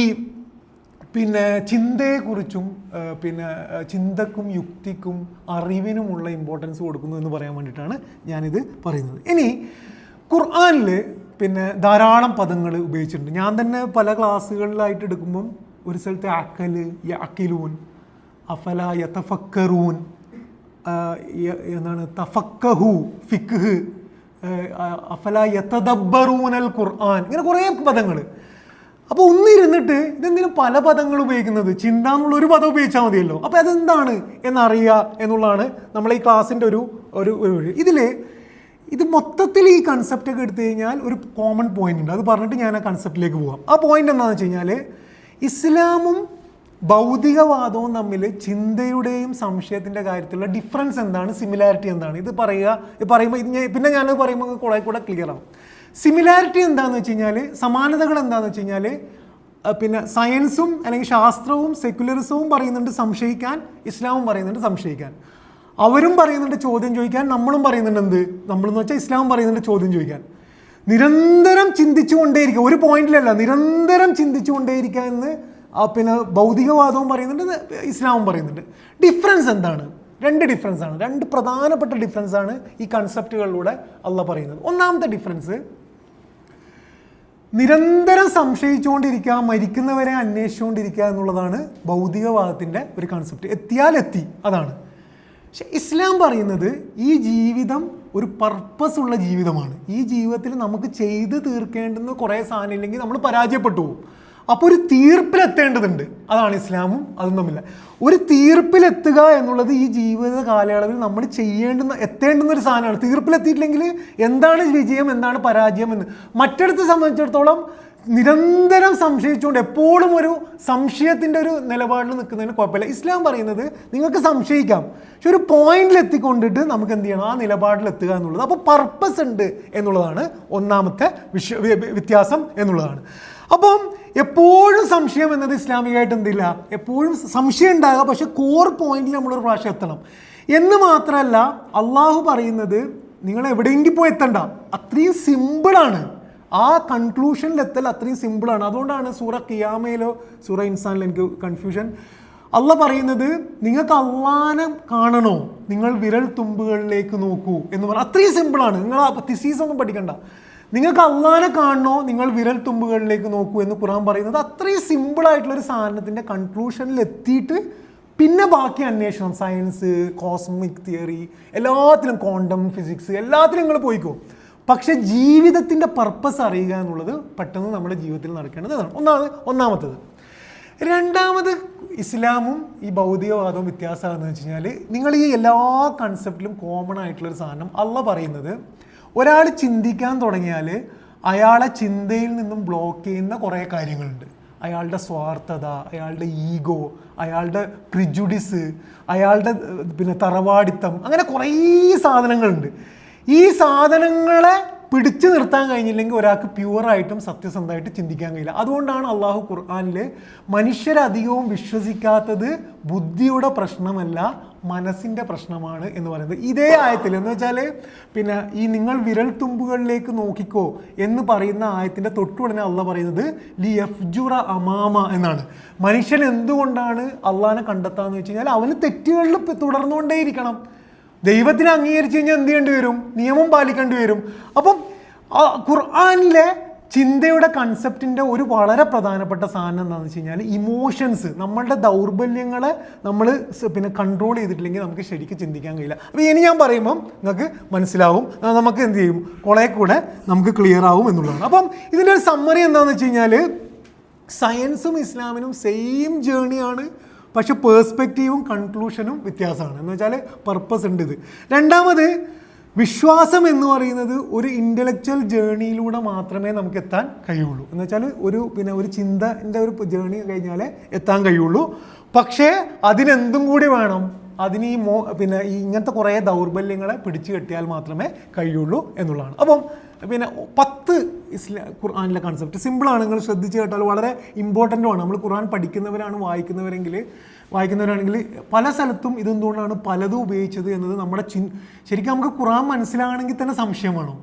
ചിന്തയെക്കുറിച്ചും ചിന്തക്കും യുക്തിക്കും അറിവിനുമുള്ള ഇമ്പോർട്ടൻസ് കൊടുക്കുന്നു എന്ന് പറയാൻ വേണ്ടിയിട്ടാണ് ഞാനിത് പറയുന്നത്. ഇനി ഖുർആനിൽ ധാരാളം പദങ്ങൾ ഉപയോഗിച്ചിട്ടുണ്ട്. ഞാൻ തന്നെ പല ക്ലാസ്സുകളിലായിട്ട് എടുക്കുമ്പം ഒരു സ്ഥലത്ത് അക്കല്, യഅക്കിലൂൻ, അഫല യതഫക്കറൂൻ, എന്താണ് തഫക്കഹു, ഫിഖ്, അഫല യതദബ്ബറൂനൽ ഖുർആൻ, ഇങ്ങനെ കുറേ പദങ്ങൾ. അപ്പോൾ ഒന്നിരുന്നിട്ട് ഇതെന്തിനും പല പദങ്ങൾ ഉപയോഗിക്കുന്നത്? ചിന്ത എന്നുള്ളൊരു പദം ഉപയോഗിച്ചാൽ മതിയല്ലോ. അപ്പോൾ അതെന്താണ് എന്നറിയുക എന്നുള്ളതാണ് നമ്മൾ ഈ ക്ലാസ്സിൻ്റെ ഒരു ഇതിൽ ഇത് മൊത്തത്തിൽ ഈ കൺസെപ്റ്റ് ഒക്കെ എടുത്തു കഴിഞ്ഞാൽ ഒരു കോമൺ പോയിന്റ് ഉണ്ട്. അത് പറഞ്ഞിട്ട് ഞാൻ ആ കൺസെപ്റ്റിലേക്ക് പോകാം. ആ പോയിന്റ് എന്താണെന്ന് വെച്ച് കഴിഞ്ഞാൽ ഇസ്ലാമും ഭൗതികവാദവും തമ്മിൽ ചിന്തയുടെയും സംശയത്തിൻ്റെ കാര്യത്തിലുള്ള ഡിഫറൻസ് എന്താണ്, സിമിലാരിറ്റി എന്താണ്, ഇത് പറയുമ്പോൾ പിന്നെ ഞാനത് പറയുമ്പോൾ കുറേ കൂടെ ക്ലിയർ ആവും. സിമിലാരിറ്റി എന്താണെന്ന് വെച്ച് കഴിഞ്ഞാൽ, സമാനതകൾ എന്താണെന്ന് വെച്ച് കഴിഞ്ഞാൽ, പിന്നെ സയൻസും അല്ലെങ്കിൽ ശാസ്ത്രവും സെക്യുലറിസവും പറയുന്നുണ്ട് സംശയിക്കാൻ, ഇസ്ലാമും പറയുന്നുണ്ട് സംശയിക്കാൻ. അവരും പറയുന്നുണ്ട് ചോദ്യം ചോദിക്കാൻ, നമ്മളും പറയുന്നുണ്ട് എന്ത്, നമ്മളെന്ന് വെച്ചാൽ ഇസ്ലാമും പറയുന്നുണ്ട് ചോദ്യം ചോദിക്കാൻ. നിരന്തരം ചിന്തിച്ചുകൊണ്ടേയിരിക്കുക, ഒരു പോയിന്റിലല്ല, നിരന്തരം ചിന്തിച്ചുകൊണ്ടേയിരിക്കുക എന്ന് പിന്നെ ഭൗതികവാദവും പറയുന്നുണ്ട്, ഇസ്ലാമും പറയുന്നുണ്ട്. ഡിഫറൻസ് എന്താണ്? രണ്ട് ഡിഫറൻസാണ്, രണ്ട് പ്രധാനപ്പെട്ട ഡിഫറൻസാണ് ഈ കൺസെപ്റ്റുകളിലൂടെ അള്ളാഹ് പറയുന്നത്. ഒന്നാമത്തെ ഡിഫറൻസ്, നിരന്തരം സംശയിച്ചുകൊണ്ടിരിക്കുക, മരിക്കുന്നവരെ അന്വേഷിച്ചുകൊണ്ടിരിക്കുക എന്നുള്ളതാണ് ഭൗതികവാദത്തിൻ്റെ ഒരു കൺസെപ്റ്റ്. എത്തിയാൽ എത്തി, അതാണ്. പക്ഷെ ഇസ്ലാം പറയുന്നത് ഈ ജീവിതം ഒരു പർപ്പസ് ഉള്ള ജീവിതമാണ്. ഈ ജീവിതത്തിൽ നമുക്ക് ചെയ്ത് തീർക്കേണ്ടുന്ന കുറേ സാധനം ഇല്ലെങ്കിൽ നമ്മൾ പരാജയപ്പെട്ടു പോകും. അപ്പോൾ ഒരു തീർപ്പിലെത്തേണ്ടതുണ്ട്. അതാണ് ഇസ്ലാമും അതും തമ്മില്ല. ഒരു തീർപ്പിലെത്തുക എന്നുള്ളത് ഈ ജീവിത കാലയളവിൽ നമ്മൾ എത്തേണ്ടുന്ന ഒരു സാധനമാണ്. തീർപ്പിലെത്തിയിട്ടില്ലെങ്കിൽ എന്താണ് വിജയം, എന്താണ് പരാജയം എന്ന് മറ്റിടത്തെ സംബന്ധിച്ചിടത്തോളം നിരന്തരം സംശയിച്ചുകൊണ്ട് എപ്പോഴും ഒരു സംശയത്തിൻ്റെ ഒരു നിലപാടിൽ നിൽക്കുന്നതിന് കുഴപ്പമില്ല. ഇസ്ലാം പറയുന്നത് നിങ്ങൾക്ക് സംശയിക്കാം, പക്ഷെ ഒരു പോയിന്റിൽ എത്തിക്കൊണ്ടിട്ട് നമുക്ക് എന്ത് ചെയ്യണം, ആ നിലപാടിൽ എത്തുക എന്നുള്ളത്. അപ്പോൾ പർപ്പസ് ഉണ്ട് എന്നുള്ളതാണ് ഒന്നാമത്തെ വ്യത്യാസം എന്നുള്ളതാണ്. അപ്പം എപ്പോഴും സംശയം എന്നത് ഇസ്ലാമികമായിട്ട് എന്തില്ല, എപ്പോഴും സംശയം ഉണ്ടാകുക, പക്ഷെ കോർ പോയിന്റിൽ നമ്മളൊരു പ്രാവശ്യം എത്തണം എന്ന് മാത്രമല്ല. അള്ളാഹു പറയുന്നത് നിങ്ങൾ എവിടെയെങ്കിലും പോയി എത്തണ്ട, അത്രയും സിമ്പിളാണ്. ആ കൺക്ലൂഷനിലെത്തൽ അത്രയും സിമ്പിളാണ്. അതുകൊണ്ടാണ് സൂറ ഖിയാമയിലോ സൂറ ഇൻസാനിലോ എനിക്ക് കൺഫ്യൂഷൻ, അള്ളാഹ് പറയുന്നത് നിങ്ങൾക്ക് അള്ളാനെ കാണണോ, നിങ്ങൾ വിരൽ തുമ്പുകളിലേക്ക് നോക്കൂ എന്ന് പറഞ്ഞാൽ അത്രയും സിമ്പിളാണ്. നിങ്ങൾ ആ തിസീസ് ഒന്നും പഠിക്കണ്ട. നിങ്ങൾക്ക് അള്ളാനെ കാണണോ, നിങ്ങൾ വിരൽ തുമ്പുകളിലേക്ക് നോക്കൂ എന്ന് ഖുർആൻ പറയുന്നത് അത്രയും സിമ്പിളായിട്ടുള്ളൊരു സാധനത്തിൻ്റെ കൺക്ലൂഷനിൽ എത്തിയിട്ട് പിന്നെ ബാക്കി അന്വേഷണം, സയൻസ്, കോസ്മിക് തിയറി, എല്ലാത്തിലും ക്വാണ്ടം ഫിസിക്സ്, എല്ലാത്തിലും നിങ്ങൾ പോയിക്കോ. പക്ഷെ ജീവിതത്തിൻ്റെ പർപ്പസ് അറിയുക എന്നുള്ളത് പെട്ടെന്ന് നമ്മുടെ ജീവിതത്തിൽ നടക്കേണ്ടതാണ്. ഒന്നാമത്തത്. രണ്ടാമത്, ഇസ്ലാമും ഈ ഭൗതികവാദവും വ്യത്യാസമാണെന്ന് വെച്ച് കഴിഞ്ഞാൽ, നിങ്ങൾ ഈ എല്ലാ കൺസെപ്റ്റിലും കോമൺ ആയിട്ടുള്ളൊരു സാധനം അള്ളാഹ് പറയുന്നത്, ഒരാൾ ചിന്തിക്കാൻ തുടങ്ങിയാൽ അയാളെ ചിന്തയിൽ നിന്നും ബ്ലോക്ക് ചെയ്യുന്ന കുറേ കാര്യങ്ങളുണ്ട്. അയാളുടെ സ്വാർത്ഥത, അയാളുടെ ഈഗോ, അയാളുടെ പ്രിജുഡിസ്, അയാളുടെ പിന്നെ തറവാടിത്തം, അങ്ങനെ കുറേ സാധനങ്ങളുണ്ട്. ഈ സാധനങ്ങളെ പിടിച്ചു നിർത്താൻ കഴിഞ്ഞില്ലെങ്കിൽ ഒരാൾക്ക് പ്യുവറായിട്ടും സത്യസന്ധമായിട്ട് ചിന്തിക്കാൻ കഴിയില്ല. അതുകൊണ്ടാണ് അള്ളാഹു ഖുർആനിൽ മനുഷ്യരധികവും വിശ്വസിക്കാത്തത് ബുദ്ധിയുടെ പ്രശ്നമല്ല, മനസ്സിൻ്റെ പ്രശ്നമാണ് എന്ന് പറയുന്നത്. ഇതേ ആയത്തിൽ എന്ന് വെച്ചാൽ പിന്നെ ഈ നിങ്ങൾ വിരൽ തുമ്പുകളിലേക്ക് നോക്കിക്കോ എന്ന് പറയുന്ന ആയത്തിൻ്റെ തൊട്ടുടനെ അള്ളാഹ് പറയുന്നത് ലി യഫ്ജുറ അമാമ എന്നാണ്. മനുഷ്യൻ എന്തുകൊണ്ടാണ് അള്ളാഹിനെ കണ്ടെത്താന്ന് വെച്ച് കഴിഞ്ഞാൽ അവന് തെറ്റുകളിൽ തുടർന്നുകൊണ്ടേയിരിക്കണം. ദൈവത്തിനെ അംഗീകരിച്ച് കഴിഞ്ഞാൽ എന്ത് ചെയ്യേണ്ടി വരും, നിയമം പാലിക്കേണ്ടി വരും. അപ്പം ഖുർആനിലെ ചിന്തയുടെ കൺസെപ്റ്റിൻ്റെ ഒരു വളരെ പ്രധാനപ്പെട്ട സാധനം എന്താണെന്ന് വെച്ച് കഴിഞ്ഞാൽ ഇമോഷൻസ്, നമ്മളുടെ ദൗർബല്യങ്ങളെ നമ്മൾ പിന്നെ കൺട്രോൾ ചെയ്തിട്ടില്ലെങ്കിൽ നമുക്ക് ശരിക്കും ചിന്തിക്കാൻ കഴിയില്ല. അപ്പോൾ ഇനി ഞാൻ പറയുമ്പം നിങ്ങൾക്ക് മനസ്സിലാവും, നമുക്ക് എന്ത് ചെയ്യും, കുറേ കൂടെ നമുക്ക് ക്ലിയർ ആവും എന്നുള്ളതാണ്. അപ്പം ഇതിൻ്റെ ഒരു സമ്മറി എന്താണെന്ന് വെച്ച് കഴിഞ്ഞാൽ, സയൻസും ഇസ്ലാമിനും സെയിം ജേണിയാണ്, പക്ഷെ പേഴ്സ്പെക്റ്റീവും കൺക്ലൂഷനും വ്യത്യാസമാണ്. എന്ന് വെച്ചാൽ പർപ്പസ് ഉണ്ട് ഇത്. രണ്ടാമത്, വിശ്വാസം എന്ന് പറയുന്നത് ഒരു ഇൻ്റലക്ച്വൽ ജേണിയിലൂടെ മാത്രമേ നമുക്ക് എത്താൻ കഴിയുള്ളൂ. എന്ന് വെച്ചാൽ ഒരു ചിന്തൻ്റെ ഒരു ജേണി കഴിഞ്ഞാലേ എത്താൻ കഴിയുള്ളൂ. പക്ഷേ അതിനെന്തും കൂടി വേണം, അതിന് ഈ ഇങ്ങനത്തെ കുറേ ദൗർബല്യങ്ങളെ പിടിച്ചു കെട്ടിയാൽ മാത്രമേ കഴിയുള്ളൂ എന്നുള്ളതാണ്. അപ്പം 10 ഖുർആനിലെ കൺസെപ്റ്റ് സിമ്പിളാണ്, നിങ്ങൾ ശ്രദ്ധിച്ച് കേട്ടാൽ വളരെ ഇമ്പോർട്ടൻ്റുമാണ്. നമ്മൾ ഖുർആൻ പഠിക്കുന്നവരാണ്, വായിക്കുന്നവരാണെങ്കിൽ പല സ്ഥലത്തും ഇതെന്തുകൊണ്ടാണ് പലതും ഉപയോഗിച്ചത് എന്നത് നമ്മുടെ ശരിക്കും നമുക്ക് ഖുർആൻ മനസ്സിലാകണമെങ്കിൽ തന്നെ സംശയം വേണം.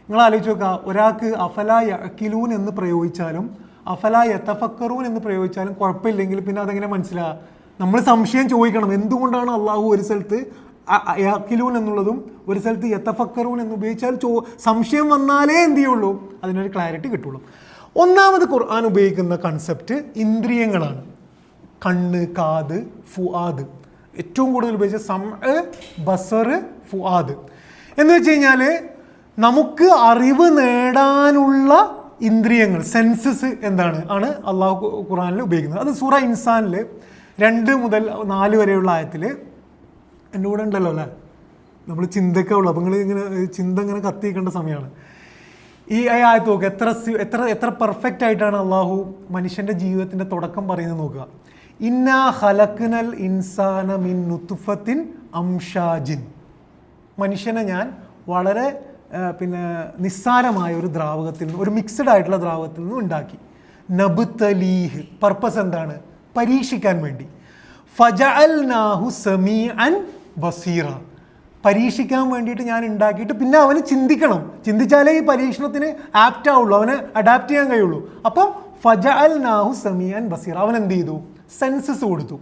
നിങ്ങൾ ആലോചിച്ച് നോക്കുക, ഒരാൾക്ക് അഫലാ യഅ്ഖിലൂൻ എന്ന് പ്രയോഗിച്ചാലും അഫലാ യതഫക്കറൂൻ എന്ന് പ്രയോഗിച്ചാലും കുഴപ്പമില്ലെങ്കിൽ പിന്നെ അതെങ്ങനെ മനസ്സിലാകുക? നമ്മൾ സംശയം ചോദിക്കണം, എന്തുകൊണ്ടാണ് അള്ളാഹു ഒരു സ്ഥലത്ത് യഅ്ഖിലൂൻ എന്നുള്ളതും ഒരു സ്ഥലത്ത് യതഫക്കറൂൻ എന്ന് ഉപയോഗിച്ചാൽ സംശയം വന്നാലേ എന്ത് ചെയ്യുള്ളൂ, അതിനൊരു ക്ലാരിറ്റി കിട്ടുള്ളൂ. ഒന്നാമത് ഖുർആൻ ഉപയോഗിക്കുന്ന കൺസെപ്റ്റ് ഇന്ദ്രിയങ്ങളാണ്. കണ്ണ്, കാത്, ഫുആദ്. ഏറ്റവും കൂടുതൽ ഉപയോഗിച്ച സമഅ്, ബസർ, ഫുആദ് എന്ന് വെച്ച് കഴിഞ്ഞാൽ നമുക്ക് അറിവ് നേടാനുള്ള ഇന്ദ്രിയങ്ങൾ, സെൻസസ് ആണ് അള്ളാഹു ഖുർആനിൽ ഉപയോഗിക്കുന്നത്. അത് സൂറ ഇൻസാനിൽ 2 മുതൽ 4 വരെയുള്ള ആയത്തിൽ എൻ്റെ കൂടെ ഉണ്ടല്ലോ അല്ലേ, നമ്മൾ ചിന്തയൊക്കെ ഉള്ളു. അപ്പം നിങ്ങൾ ഇങ്ങനെ ചിന്ത ഇങ്ങനെ കത്തിക്കേണ്ട സമയമാണ്. ഈ ആയത്ത് നോക്കുക, എത്ര എത്ര എത്ര പെർഫെക്റ്റ് ആയിട്ടാണ് അള്ളാഹു മനുഷ്യൻ്റെ ജീവിതത്തിൻ്റെ തുടക്കം പറയുന്നത് നോക്കുക. ഇന്നാ ഖലഖ്നൽ ഇൻസാന മിൻ നുത്ഫത്തിൻ അംഷാജിൻ. മനുഷ്യനെ ഞാൻ വളരെ നിസ്സാരമായ ഒരു ദ്രാവകത്തിൽ നിന്ന്, ഒരു മിക്സഡ് ആയിട്ടുള്ള ദ്രാവകത്തിൽ നിന്ന് ഉണ്ടാക്കി. നബ്തലീഹ്, പർപ്പസ് എന്താണ്? പരീക്ഷിക്കാൻ വേണ്ടി. ഫജഅൽനാഹു സമീഅൻ ബസീറ, പരീക്ഷിക്കാൻ വേണ്ടിയിട്ട് ഞാൻ ഉണ്ടാക്കിയിട്ട് പിന്നെ അവന് ചിന്തിക്കണം. ചിന്തിച്ചാലേ ഈ പരീക്ഷണത്തിന് ആപ്റ്റ് ആവുള്ളൂ, അവന് അഡാപ്റ്റ് ചെയ്യാൻ കഴിയുള്ളൂ. അപ്പം ഫജഅൽനാഹു സമീഅൻ ബസീറ, അവൻ എന്ത് ചെയ്തു? സെൻസസ് കൊടുത്തു.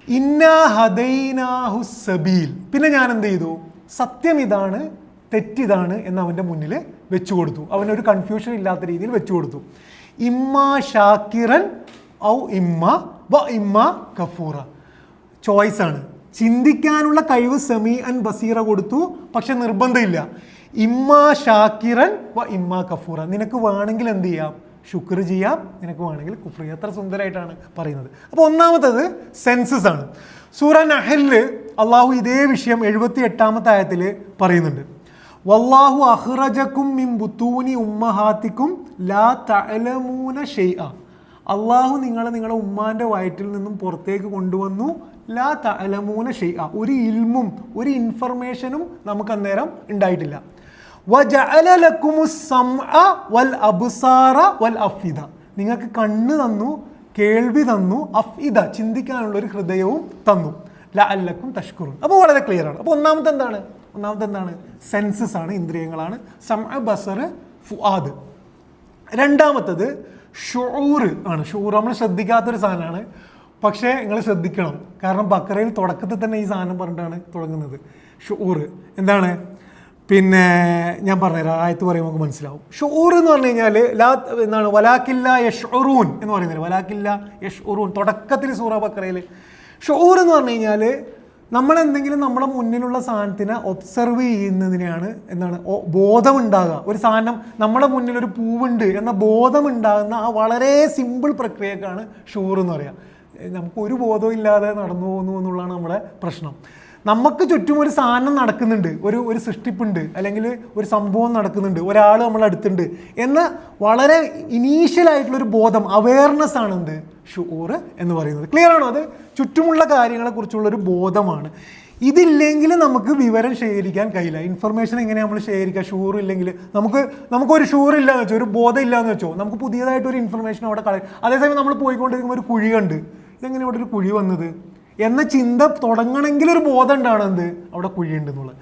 ഇന്നാ ഹദൈനാഹു സബീൽ, പിന്നെ ഞാൻ എന്ത് ചെയ്തു? സത്യം ഇതാണ്, തെറ്റിതാണ് എന്ന് അവൻ്റെ മുന്നിൽ വെച്ചു കൊടുത്തു. അവനൊരു കൺഫ്യൂഷൻ ഇല്ലാത്ത രീതിയിൽ വെച്ചു കൊടുത്തു. ഇമ്മാ ഷാക്കിറൻ ഔ ഇമ്മ കഫൂറ, ചോയ്സാണ്. ചിന്തിക്കാനുള്ള കഴിവ് സമീഅൻ ബസീറ കൊടുത്തു, പക്ഷെ നിർബന്ധമില്ല. ഇമ്മാ ഷാക്കിറൻ ഇമ്മ കഫൂറ, നിനക്ക് വേണമെങ്കിൽ എന്ത് ചെയ്യാം? ശുക്ർ ചെയ്യാം, നിനക്ക് വേണമെങ്കിൽ കുഫ്ർ ചെയ്യാം. എത്ര സുന്ദരമായിട്ടാണ് പറയുന്നത്. അപ്പോൾ ഒന്നാമത്തത് സെൻസസ് ആണ്. സൂറ നഹലില് അള്ളാഹു ഇതേ വിഷയം 78-ാമത്തെ ആയത്തിൽ പറയുന്നുണ്ട്. വല്ലാഹു അഖ്റജക്കും മിൻ ബുത്തൂനി ഉമ്മഹാത്തിക്കും ലാ തഅലമൂന ഷൈഅ, അള്ളാഹു നിങ്ങളുടെ ഉമ്മാൻ്റെ വയറ്റിൽ നിന്നും പുറത്തേക്ക് കൊണ്ടുവന്നു. ലാ തഅലമൂന ഷൈഅ, ഒരു ഇൽമും ഒരു ഇൻഫർമേഷനും നമുക്ക് അന്നേരം ഉണ്ടായിട്ടില്ല. വജഅല ലക്കുമുസ് സമഅ വൽ അബ്സാറ വൽ അഫ്ഇദ, നിങ്ങൾക്ക് കണ്ണ് തന്നു, കേൾവി തന്നു, അഫ്ഇദ ചിന്തിക്കാനുള്ള ഒരു ഹൃദയവും തന്നു. ലഅല്ലക്കും തഷ്കുറുൻ. അപ്പോൾ വളരെ ക്ലിയർ ആണ്. അപ്പോൾ ഒന്നാമത്തെ എന്താണ്? സെൻസസ് ആണ്, ഇന്ദ്രിയങ്ങളാണ്. സമഅ, ബസർ, ഫുആദ്. രണ്ടാമത്തത് ഷുഊർ ആണ്. ഷുഊർ നമ്മൾ ശ്രദ്ധിക്കാത്തൊരു സാധനമാണ്. പക്ഷേ നിങ്ങൾ ശ്രദ്ധിക്കണം, കാരണം ബക്കറയിൽ തുടക്കത്തിൽ തന്നെ ഈ സാധനം പറഞ്ഞിട്ടാണ് തുടങ്ങുന്നത്. ഷുഊർ എന്താണ്? ഞാൻ പറഞ്ഞുതരാം, ആയത്ത് പറയുമ്പോൾ നമുക്ക് മനസ്സിലാവും. ഷുഊർ എന്ന് പറഞ്ഞു കഴിഞ്ഞാൽ എന്താണ്? വലാക്കില്ല യഷ്ഉറൂൻ എന്ന് പറയുന്നത്. വലാക്കില്ല യഷ്ഉറൂൻ തുടക്കത്തിൽ സൂറ ബക്കറയിൽ. ഷുഊർ എന്ന് പറഞ്ഞു കഴിഞ്ഞാൽ നമ്മളെന്തെങ്കിലും നമ്മുടെ മുന്നിലുള്ള സാധനത്തിനെ ഒബ്സർവ് ചെയ്യുന്നതിനെയാണ് എന്താണ് ബോധമുണ്ടാകുക. ഒരു സാധനം നമ്മുടെ മുന്നിൽ ഒരു പൂവുണ്ട് എന്ന ബോധമുണ്ടാകുന്ന ആ വളരെ സിമ്പിൾ പ്രക്രിയക്കാണ് ഷുഊർ എന്ന് പറയുക. നമുക്കൊരു ബോധവും ഇല്ലാതെ നടന്നു പോകുന്നു എന്നുള്ളതാണ് നമ്മുടെ പ്രശ്നം. നമുക്ക് ചുറ്റും ഒരു സാധനം നടക്കുന്നുണ്ട്, ഒരു സൃഷ്ടിപ്പുണ്ട്, അല്ലെങ്കിൽ ഒരു സംഭവം നടക്കുന്നുണ്ട്, ഒരാൾ നമ്മളടുത്തുണ്ട് എന്ന വളരെ ഇനീഷ്യലായിട്ടുള്ളൊരു ബോധം, അവയർനെസ് ആണ് എന്ത്? ഷുഊർ എന്ന് പറയുന്നത്. ക്ലിയർ ആണോ? അത് ചുറ്റുമുള്ള കാര്യങ്ങളെക്കുറിച്ചുള്ളൊരു ബോധമാണ്. ഇതില്ലെങ്കിൽ നമുക്ക് വിവരം ശേഖരിക്കാൻ കഴിയില്ല. ഇൻഫർമേഷൻ എങ്ങനെ നമ്മൾ ശേഖരിക്കുക? ഷുഊർ ഇല്ലെങ്കിൽ നമുക്കൊരു ഷുഊർ ഇല്ലയെന്ന് വെച്ചോ, ഒരു ബോധം ഇല്ലയെന്ന് വെച്ചോ, നമുക്ക് പുതിയതായിട്ടൊരു ഇൻഫർമേഷൻ അവിടെ അതേസമയം നമ്മൾ പോയിക്കൊണ്ടിരിക്കുമ്പോൾ ഒരു കുഴി കണ്ട്, ഇതെങ്ങനെ ഇവിടെ ഒരു കുഴി വന്നത് എന്ന ചിന്ത തുടങ്ങണമെങ്കിൽ ഒരു ബോധം ഉണ്ടാണ് എന്ത്? അവിടെ കുഴിയുണ്ടെന്നുള്ളത്.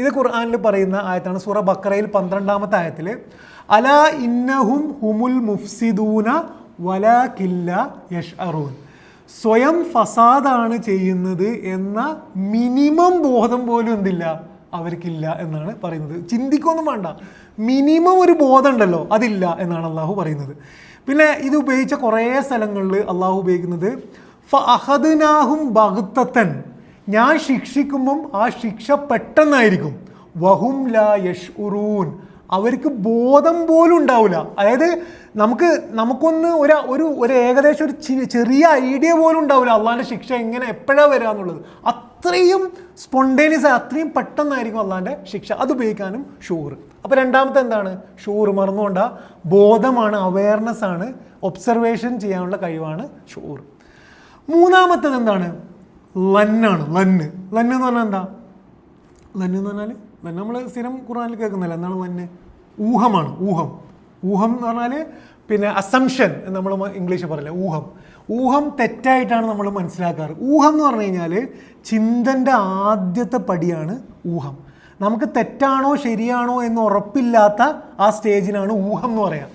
ഇത് ഖുർആനിൽ പറയുന്ന ആയത്താണ്. സൂറ ബക്കറയിൽ 12-ാമത്തെ ആയത്തിൽ അലാ ഇന്നഹും ഹുമുൽ മുഫ്സിദൂന വലാകില്ല യഷ്അറൂൻ, സ്വയം ഫസാദാണ് ചെയ്യുന്നത് എന്ന മിനിമം ബോധം പോലും എന്തില്ല? അവർക്കില്ല എന്നാണ് പറയുന്നത്. ചിന്തിക്കൊന്നും വേണ്ട, മിനിമം ഒരു ബോധം ഉണ്ടല്ലോ, അതില്ല എന്നാണ് അള്ളാഹു പറയുന്നത്. പിന്നെ ഇത് ഉപയോഗിച്ച കുറേ സ്ഥലങ്ങളിൽ അള്ളാഹു ഉപയോഗിക്കുന്നത് ഫഅഖദ്നാഹും ബഗ്തതൻ, ഞാൻ ശിക്ഷിക്കുമ്പം ആ ശിക്ഷ പെട്ടെന്നായിരിക്കും. വഹും ലാ യഷ്ഉറൂൻ, അവർക്ക് ബോധം പോലും ഉണ്ടാവില്ല. അതായത് നമുക്കൊന്ന് ഒരു ഏകദേശം ഒരു ചെറിയ ഐഡിയ പോലും ഉണ്ടാവില്ല അള്ളാഹിൻ്റെ ശിക്ഷ എങ്ങനെ എപ്പോഴാണ് വരിക എന്നുള്ളത്. അത്രയും സ്പോണ്ടേനിയസ്, അത്രയും പെട്ടെന്നായിരിക്കും അള്ളാഹിൻ്റെ ശിക്ഷ. അത് ഉപയോഗിക്കാനും ഷുഊർ. അപ്പോൾ രണ്ടാമത്തെ എന്താണ്? ഷുഊർ. മറന്നുകൊണ്ട ബോധമാണ്, അവയർനെസ് ആണ്, ഒബ്സർവേഷൻ ചെയ്യാനുള്ള കഴിവാണ് ഷുഊർ. മൂന്നാമത്തത് എന്താണ്? ലന്നാണ്. ലന്ന് എന്ന് പറഞ്ഞാൽ എന്താ? ലന്ന് എന്ന് പറഞ്ഞാൽ നമ്മൾ സ്ഥിരം ഖുർആനിൽ കേൾക്കുന്നില്ല. എന്താണ് ലന്ന്? ഊഹമാണ്. ഊഹം എന്ന് പറഞ്ഞാൽ അസംഷൻ എന്ന് നമ്മൾ ഇംഗ്ലീഷിൽ പറയില്ല. ഊഹം തെറ്റായിട്ടാണ് നമ്മൾ മനസ്സിലാക്കാറ്. ഊഹം എന്ന് പറഞ്ഞു കഴിഞ്ഞാൽ ചിന്തൻ്റെ ആദ്യത്തെ പടിയാണ് ഊഹം. നമുക്ക് തെറ്റാണോ ശരിയാണോ എന്ന് ഉറപ്പില്ലാത്ത ആ സ്റ്റേജിനാണ് ഊഹം എന്ന് പറയുക.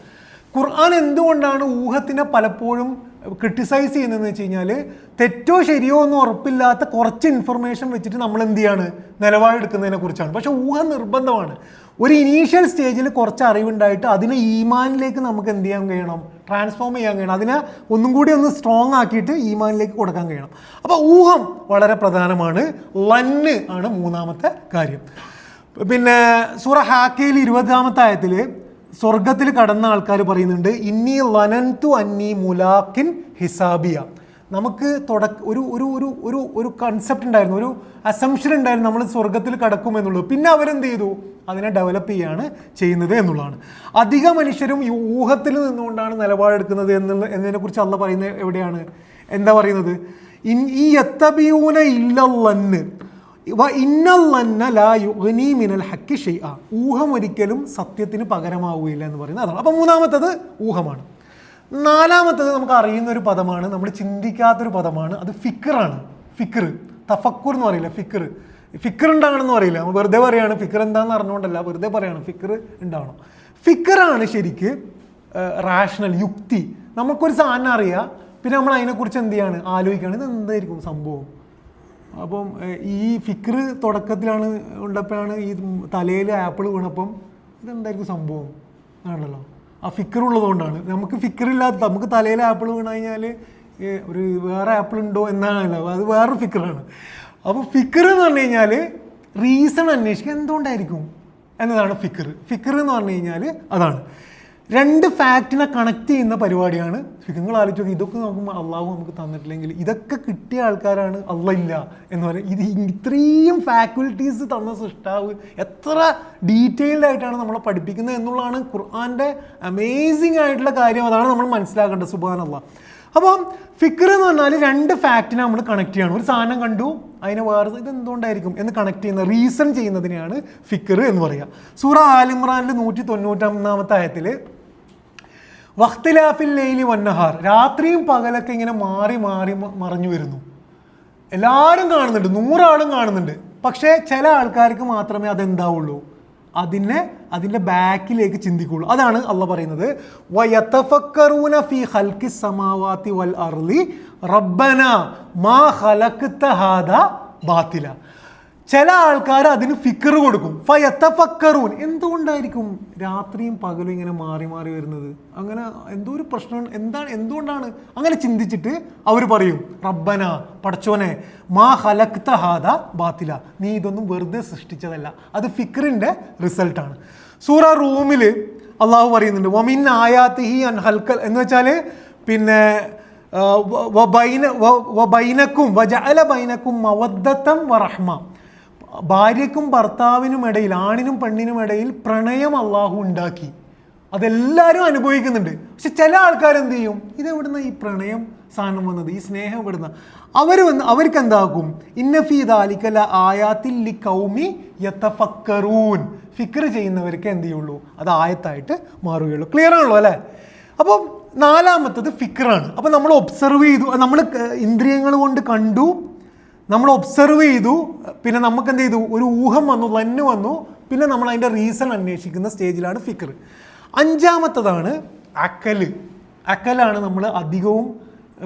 ഖുർആൻ എന്തുകൊണ്ടാണ് ഊഹത്തിനെ പലപ്പോഴും ക്രിട്ടിസൈസ് ചെയ്യുന്നതെന്ന് വെച്ച് കഴിഞ്ഞാൽ, തെറ്റോ ശരിയോ ഒന്നും ഉറപ്പില്ലാത്ത കുറച്ച് ഇൻഫർമേഷൻ വെച്ചിട്ട് നമ്മൾ എന്ത് ചെയ്യാണ്? നിലപാടെടുക്കുന്നതിനെ കുറിച്ചാണ്. പക്ഷേ ഊഹം നിർബന്ധമാണ്. ഒരു ഇനീഷ്യൽ സ്റ്റേജിൽ കുറച്ച് അറിവുണ്ടായിട്ട് അതിനെ ഈമാനിലേക്ക് നമുക്ക് എന്ത് ചെയ്യാൻ കഴിയണം? ട്രാൻസ്ഫോം ചെയ്യാൻ കഴിയണം. അതിനെ ഒന്നും കൂടി ഒന്ന് സ്ട്രോങ് ആക്കിയിട്ട് ഈമാനിലേക്ക് കൊടുക്കാൻ കഴിയണം. അപ്പോൾ ഊഹം വളരെ പ്രധാനമാണ്. ലന്ന് ആണ് മൂന്നാമത്തെ കാര്യം. സൂറ ഹാക്കയിൽ 20-ാമത്തെ ആയത്തിൽ സ്വർഗത്തിൽ കടന്ന ആൾക്കാർ പറയുന്നുണ്ട്, ഇന്നി ലനന്തു അന്നി മുലാക്കിൻ ഹിസാബിയ, നമുക്ക് ഒരു ഒരു ഒരു ഒരു ഒരു കൺസെപ്റ്റ് ഉണ്ടായിരുന്നു, ഒരു അസംഷൻ ഉണ്ടായിരുന്നു നമ്മൾ സ്വർഗത്തിൽ കടക്കുമെന്നുള്ളത്. പിന്നെ അവരെന്ത് ചെയ്തു? അതിനെ ഡെവലപ്പ് ചെയ്യാണ് ചെയ്യുന്നത് എന്നുള്ളതാണ്. അധിക മനുഷ്യരും ഈ ഊഹത്തിൽ നിന്നുകൊണ്ടാണ് നിലപാടെടുക്കുന്നത് എന്നതിനെക്കുറിച്ച് അള്ളാഹ് പറയുന്നത് എവിടെയാണ്? എന്താ പറയുന്നത്? ഈ യത്തബിയൂന ഇല്ലല്ലന്ന് ഇന്നല്ലന്ന ലാ യുഗ്നി മിനൽ ഹക്കി ഷൈഅ. ഊഹം ഒരിക്കലും സത്യത്തിന് പകരമാവുകയില്ല എന്ന് പറയുന്നത് അതാണ്. അപ്പം മൂന്നാമത്തത് ഊഹമാണ്. നാലാമത്തത് നമുക്ക് അറിയുന്ന ഒരു പദമാണ്, നമ്മൾ ചിന്തിക്കാത്തൊരു പദമാണ്, അത് ഫിക്റാണ്. ഫിക്ർ, തഫക്കുർ എന്ന് പറയില്ല, ഫിക്ർ. ഫിക്ർ ഉണ്ടാകണമെന്ന് പറയില്ല, വെറുതെ പറയാണ്. ഫിക്ർ എന്താണെന്ന് അറിഞ്ഞുകൊണ്ടല്ല, വെറുതെ പറയാണ് ഫിക്ർ ഉണ്ടാവണം. ഫിക്റാണ് ശരിക്ക് റാഷണൽ, യുക്തി. നമുക്കൊരു സാധനം അറിയാം, പിന്നെ നമ്മൾ അതിനെക്കുറിച്ച് എന്ത് ചെയ്യാണ്? ആലോചിക്കുകയാണ്, ഇത് എന്തായിരിക്കും സംഭവം. അപ്പം ഈ ഫിക്ർ തുടക്കത്തിലാണ് ഉള്ളപ്പോഴാണ് ഈ തലയിൽ ആപ്പിൾ വീണപ്പം ഇതെന്തായിരിക്കും സംഭവം ആണല്ലോ. ആ ഫിക്ർ ഉള്ളതുകൊണ്ടാണ്. നമുക്ക് ഫിക്റില്ലാത്ത, നമുക്ക് തലയിൽ ആപ്പിൾ വീണ് കഴിഞ്ഞാൽ ഒരു വേറെ ആപ്പിൾ ഉണ്ടോ എന്നാണല്ലോ, അത് വേറൊരു ഫിക്റാണ്. അപ്പോൾ ഫിക്ർ എന്ന് പറഞ്ഞു കഴിഞ്ഞാൽ റീസൺ അന്വേഷിക്കുക, എന്തുകൊണ്ടായിരിക്കും എന്നതാണ് ഫിക്ർ. ഫിക്ർ എന്ന് പറഞ്ഞു കഴിഞ്ഞാൽ അതാണ്. രണ്ട് ഫാക്റ്റിനെ കണക്ട് ചെയ്യുന്ന പരിപാടിയാണ് ഫിക്ർ. നിങ്ങൾ ആലോചിച്ച് നോക്കി, ഇതൊക്കെ നോക്കുമ്പോൾ അള്ളാഹു നമുക്ക് തന്നിട്ടില്ലെങ്കിൽ ഇതൊക്കെ കിട്ടിയ ആൾക്കാരാണ് അള്ളാഹ് ഇല്ല എന്ന് പറയും. ഇത് ഇത്രയും ഫാക്കൽറ്റീസ് തന്ന സൃഷ്ടാവ് എത്ര ഡീറ്റെയിൽഡ് ആയിട്ടാണ് നമ്മളെ പഠിപ്പിക്കുന്നത് എന്നുള്ളതാണ് ഖുർആൻ്റെ അമേസിങ് ആയിട്ടുള്ള കാര്യം. അതാണ് നമ്മൾ മനസ്സിലാക്കേണ്ടത്. സുബ്ഹാനല്ലാഹ്. അപ്പം ഫിക്ർ എന്ന് പറഞ്ഞാൽ രണ്ട് ഫാക്റ്റിനെ നമ്മൾ കണക്ട് ചെയ്യണം. ഒരു സാധനം കണ്ടു, അതിനെ വേറെ ഇത് എന്തുകൊണ്ടായിരിക്കും എന്ന് കണക്ട് ചെയ്യുന്ന, റീസൺ ചെയ്യുന്നതിനെയാണ് ഫിക്ർ എന്ന് പറയുക. സൂറ ആൽ ഇംറാനിൽ 191 ആയത്തിൽ വഖ്തിലാഫിൽ ലൈലി വന്നഹാർ, രാത്രിയും പകലൊക്കെ ഇങ്ങനെ മാറി മാറി മറഞ്ഞു വരുന്നു. എല്ലാവരും കാണുന്നുണ്ട്, 100 ആളും കാണുന്നുണ്ട്. പക്ഷേ ചില ആൾക്കാർക്ക് മാത്രമേ അതെന്താവുള്ളൂ, അതിൻ്റെ ബാക്കിലേക്ക് ചിന്തിക്കുള്ളൂ. അതാണ് അള്ളാഹ് പറയുന്നത്, വയതഫക്കറൂന ഫീ ഖൽഖിസ് സമാവാതി വൽ അർളി റബ്ബന മാ ഖലഖ്ത ഹാദാ ബാത്തില. ചില ആൾക്കാർ അതിന് ഫിക്ർ കൊടുക്കും. ഫയതഫക്കറൂൻ, എന്തുകൊണ്ടായിരിക്കും രാത്രിയും പകലും ഇങ്ങനെ മാറി മാറി വരുന്നത്? അങ്ങനെ എന്തോ ഒരു പ്രശ്നം, എന്തുകൊണ്ടാണ് അങ്ങനെ ചിന്തിച്ചിട്ട് അവർ പറയും, റബ്ബന, പടച്ചോനെ, മാ ഖലഖ്ത ഹാദാ ബാത്തില, നീ ഇതൊന്നും വെറുതെ സൃഷ്ടിച്ചതല്ല. അത് ഫിക്റിൻ്റെ റിസൾട്ടാണ്. സൂറ റൂമിൽ അള്ളാഹു പറയുന്നുണ്ട്, വമിൻ ആയാത്തിഹി അൻ ഹൽക്കൽ എന്ന് വെച്ചാൽ പിന്നെ വബൈനക്കും വജഅല ബൈനക്കും മവദ്ദത്തൻ വറഹ്മ, ഭാര്യയ്ക്കും ഭർത്താവിനും ഇടയിൽ, ആണിനും പെണ്ണിനും ഇടയിൽ പ്രണയം അള്ളാഹു ഉണ്ടാക്കി. അതെല്ലാവരും അനുഭവിക്കുന്നുണ്ട്. പക്ഷെ ചില ആൾക്കാർ എന്ത് ചെയ്യും, ഇതെവിടുന്ന ഈ പ്രണയം സാധനം വന്നത്, ഈ സ്നേഹം ഇവിടുന്ന അവർക്ക് എന്താക്കും, ഇന്നഫീ ദാലിക ലആയാത്തിൽ ലിഖൗമി യതഫക്കറൂൻ. ഫിക്ർ ചെയ്യുന്നവർക്ക് എന്ത് ചെയ്യുള്ളൂ, അത് ആയത്തായിട്ട് മാറുകയുള്ളൂ. ക്ലിയർ ആണല്ലോ അല്ലേ? അപ്പം നാലാമത്തത് ഫിക്റാണ്. അപ്പം നമ്മൾ ഒബ്സർവ് ചെയ്തു, നമ്മൾ ഇന്ദ്രിയങ്ങൾ കൊണ്ട് കണ്ടു, നമ്മൾ ഒബ്സർവ് ചെയ്തു, പിന്നെ നമുക്ക് എന്ത് ചെയ്തു, ഒരു ഊഹം വന്നു, ലന്ന് വന്നു, പിന്നെ നമ്മൾ അതിൻ്റെ റീസൺ അന്വേഷിക്കുന്ന സ്റ്റേജിലാണ് ഫിക്ർ. അഞ്ചാമത്തതാണ് അക്കല്. അക്കലാണ് നമ്മൾ അധികവും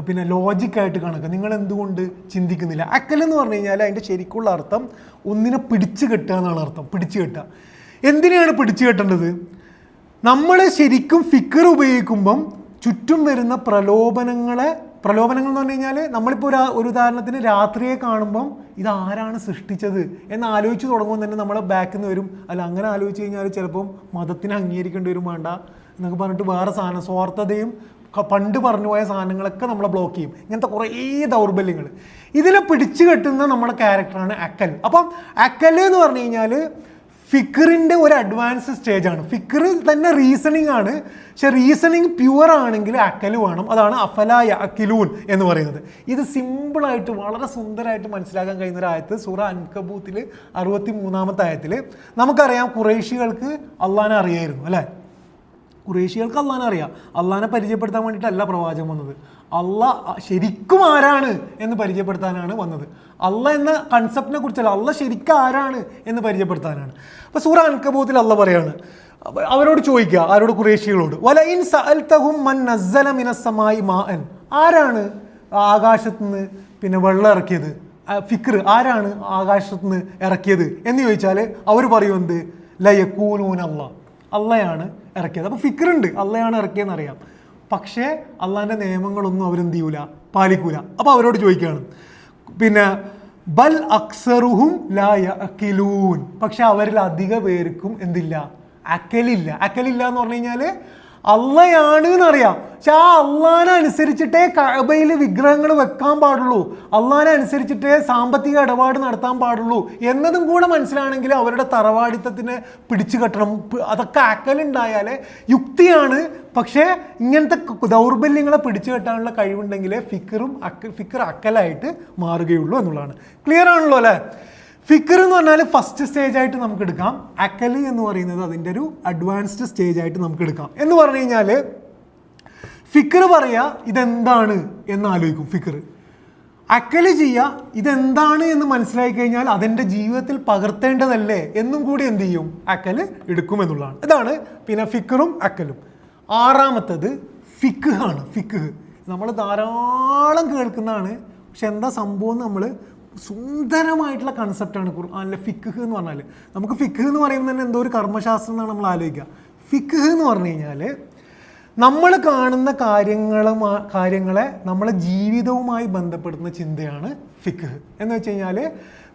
പിന്നെ ലോജിക്കായിട്ട് കണക്ക്. നിങ്ങൾ എന്തുകൊണ്ട് ചിന്തിക്കുന്നില്ല? അക്കലെന്ന് പറഞ്ഞു കഴിഞ്ഞാൽ അതിൻ്റെ ശരിക്കുള്ള അർത്ഥം ഒന്നിനെ പിടിച്ചു കെട്ടുക എന്നാണ് അർത്ഥം. പിടിച്ചു കെട്ടുക. എന്തിനെയാണ് പിടിച്ചു കെട്ടേണ്ടത്? നമ്മൾ ശരിക്കും ഫിക്ർ ഉപയോഗിക്കുമ്പം ചുറ്റും വരുന്ന പ്രലോഭനങ്ങൾ എന്ന് പറഞ്ഞു കഴിഞ്ഞാൽ, നമ്മളിപ്പോൾ ഒരു ഉദാഹരണത്തിന് രാത്രിയെ കാണുമ്പം ഇതാരാണ് സൃഷ്ടിച്ചത് എന്ന് ആലോചിച്ച് തുടങ്ങുമ്പോൾ തന്നെ നമ്മളെ ബാക്കിൽ നിന്ന് വരും, അല്ല അങ്ങനെ ആലോചിച്ച് കഴിഞ്ഞാൽ ചിലപ്പം മതത്തിനെ അംഗീകരിക്കേണ്ടി വരും, വേണ്ട എന്നൊക്കെ പറഞ്ഞിട്ട് വേറെ സാധനം, സ്വാർത്ഥതയും പണ്ട് പറഞ്ഞു പോയ സാധനങ്ങളൊക്കെ നമ്മളെ ബ്ലോക്ക് ചെയ്യും. ഇങ്ങനത്തെ കുറേ ദൗർബല്യങ്ങൾ ഇതിനെ പിടിച്ചു കെട്ടുന്ന നമ്മുടെ ക്യാരക്ടറാണ് അക്കൽ. അപ്പം അക്കൽ എന്ന് പറഞ്ഞു കഴിഞ്ഞാൽ ഫിക്റിൻ്റെ ഒരു അഡ്വാൻസ് സ്റ്റേജാണ്. ഫിക്ർ തന്നെ റീസണിങ് ആണ്, പക്ഷെ റീസണിങ് പ്യുവർ ആണെങ്കിൽ അക്കല് വേണം. അതാണ് അഫലാ യഅഖിലൂൻ എന്ന് പറയുന്നത്. ഇത് സിമ്പിളായിട്ട് വളരെ സുന്ദരമായിട്ട് മനസ്സിലാക്കാൻ കഴിയുന്ന ഒരു ആയത്ത് സൂറ അൻകബൂത്തിൽ 63 ആയത്തിൽ നമുക്കറിയാം, ഖുറൈശികൾക്ക് അള്ളാനെ അറിയായിരുന്നു അല്ലേ? ഖുറൈശികൾക്ക് അള്ളാനെ അറിയാം. അള്ളാനെ പരിചയപ്പെടുത്താൻ വേണ്ടിയിട്ടല്ല പ്രവാചകം വന്നത്, അള്ളാഹ് ശരിക്കും ആരാണ് എന്ന് പരിചയപ്പെടുത്താനാണ് വന്നത്. അള്ളാഹ് എന്ന കൺസെപ്റ്റിനെ കുറിച്ചല്ല, അള്ളാഹ് ശരിക്കും ആരാണ് എന്ന് പരിചയപ്പെടുത്താനാണ്. അപ്പോൾ സൂറ അൻകബൂത്തിൽ അള്ളാഹ് പറയാണ്, അവരോട് ചോദിക്കുക, ആരോട്? ഖുറൈശികളോട്. വലഇൻ സഅൽതഹും മൻ നസ്സല മിനസ് സമായി മാഅൻ, ആരാണ് ആകാശത്തുനിന്ന് പിന്നെ വെള്ളം ഇറക്കിയത്? ഫിക്ർ, ആരാണ് ആകാശത്തുനിന്ന് ഇറക്കിയത് എന്ന് ചോദിച്ചാൽ അവർ പറയുന്നത് ലയഖൂലൂന അല്ലാഹ്, അള്ളയാണ് ഇറക്കിയത്. അപ്പോൾ ഫിക്റുണ്ട്, അള്ളയാണ് ഇറക്കിയെന്ന് അറിയാം, പക്ഷേ അള്ളാഹിൻ്റെ നിയമങ്ങളൊന്നും അവരെന്ത് ചെയ്യൂല, പാലിക്കൂല. അപ്പോൾ അവരോട് ചോദിക്കുകയാണ്, പിന്നെ ബൽ അക്സറുഹും ലാ യഅഖിലൂൻ, പക്ഷെ അവരിൽ അധിക പേർക്കും എന്തില്ല, അക്കലില്ല. അക്കലില്ല എന്ന് പറഞ്ഞു കഴിഞ്ഞാൽ അള്ളയാണ് എന്നറിയാം, പക്ഷെ ആ അള്ളാനെ അനുസരിച്ചിട്ടേ കഅബയിൽ വിഗ്രഹങ്ങൾ വെക്കാൻ പാടുള്ളൂ, അള്ളാനെ അനുസരിച്ചിട്ടേ സാമ്പത്തിക ഇടപാട് നടത്താൻ പാടുള്ളൂ എന്നതും കൂടെ മനസ്സിലാണെങ്കിൽ അവരുടെ തറവാടിത്തത്തിനെ പിടിച്ചു കെട്ടണം. അതൊക്കെ അക്കലുണ്ടായാലേ യുക്തിയാണ്. പക്ഷേ ഇങ്ങനത്തെ ദൗർബല്യങ്ങളെ പിടിച്ചു കെട്ടാനുള്ള കഴിവുണ്ടെങ്കിലേ ഫിക്കർ അക്കലായിട്ട് മാറുകയുള്ളൂ എന്നുള്ളതാണ്. ക്ലിയർ ആണല്ലോ അല്ലേ? ഫിക്കർ എന്ന് പറഞ്ഞാൽ ഫസ്റ്റ് സ്റ്റേജ് ആയിട്ട് നമുക്ക് എടുക്കാം. അക്കല് എന്ന് പറയുന്നത് അതിൻ്റെ ഒരു അഡ്വാൻസ്ഡ് സ്റ്റേജ് ആയിട്ട് നമുക്ക് എടുക്കാം. എന്ന് പറഞ്ഞു കഴിഞ്ഞാൽ ഫിക്കർ പറയുക ഇതെന്താണ് എന്ന് ആലോചിക്കും. ഫിക്കർ അക്കല് ചെയ്യുക ഇതെന്താണ് എന്ന് മനസ്സിലാക്കി കഴിഞ്ഞാൽ അതെൻ്റെ ജീവിതത്തിൽ പകർത്തേണ്ടതല്ലേ എന്നും കൂടി എന്ത് ചെയ്യും? അക്കല് എടുക്കും എന്നുള്ളതാണ്. ഇതാണ് പിന്നെ ഫിക്കറും അക്കലും. ആറാമത്തത് ഫിഖ് ആണ്. ഫിഖ് നമ്മൾ ധാരാളം കേൾക്കുന്നതാണ്, പക്ഷെ എന്താ സംഭവം നമ്മൾ സുന്ദരമായിട്ടുള്ള കൺസെപ്റ്റാണ് ഖുർആനിലെ ഫിഖ് എന്ന് പറഞ്ഞാൽ. നമുക്ക് ഫിഖ് എന്ന് പറയുമ്പോൾ തന്നെ എന്തോ ഒരു കർമ്മശാസ്ത്രം എന്നാണ് നമ്മൾ ആലോചിക്കുക. ഫിഖ് എന്ന് പറഞ്ഞു കഴിഞ്ഞാൽ നമ്മൾ കാണുന്ന കാര്യങ്ങളെ നമ്മളെ ജീവിതവുമായി ബന്ധപ്പെടുന്ന ചിന്തയാണ് ഫിഖ്. എന്ന് വെച്ച് കഴിഞ്ഞാൽ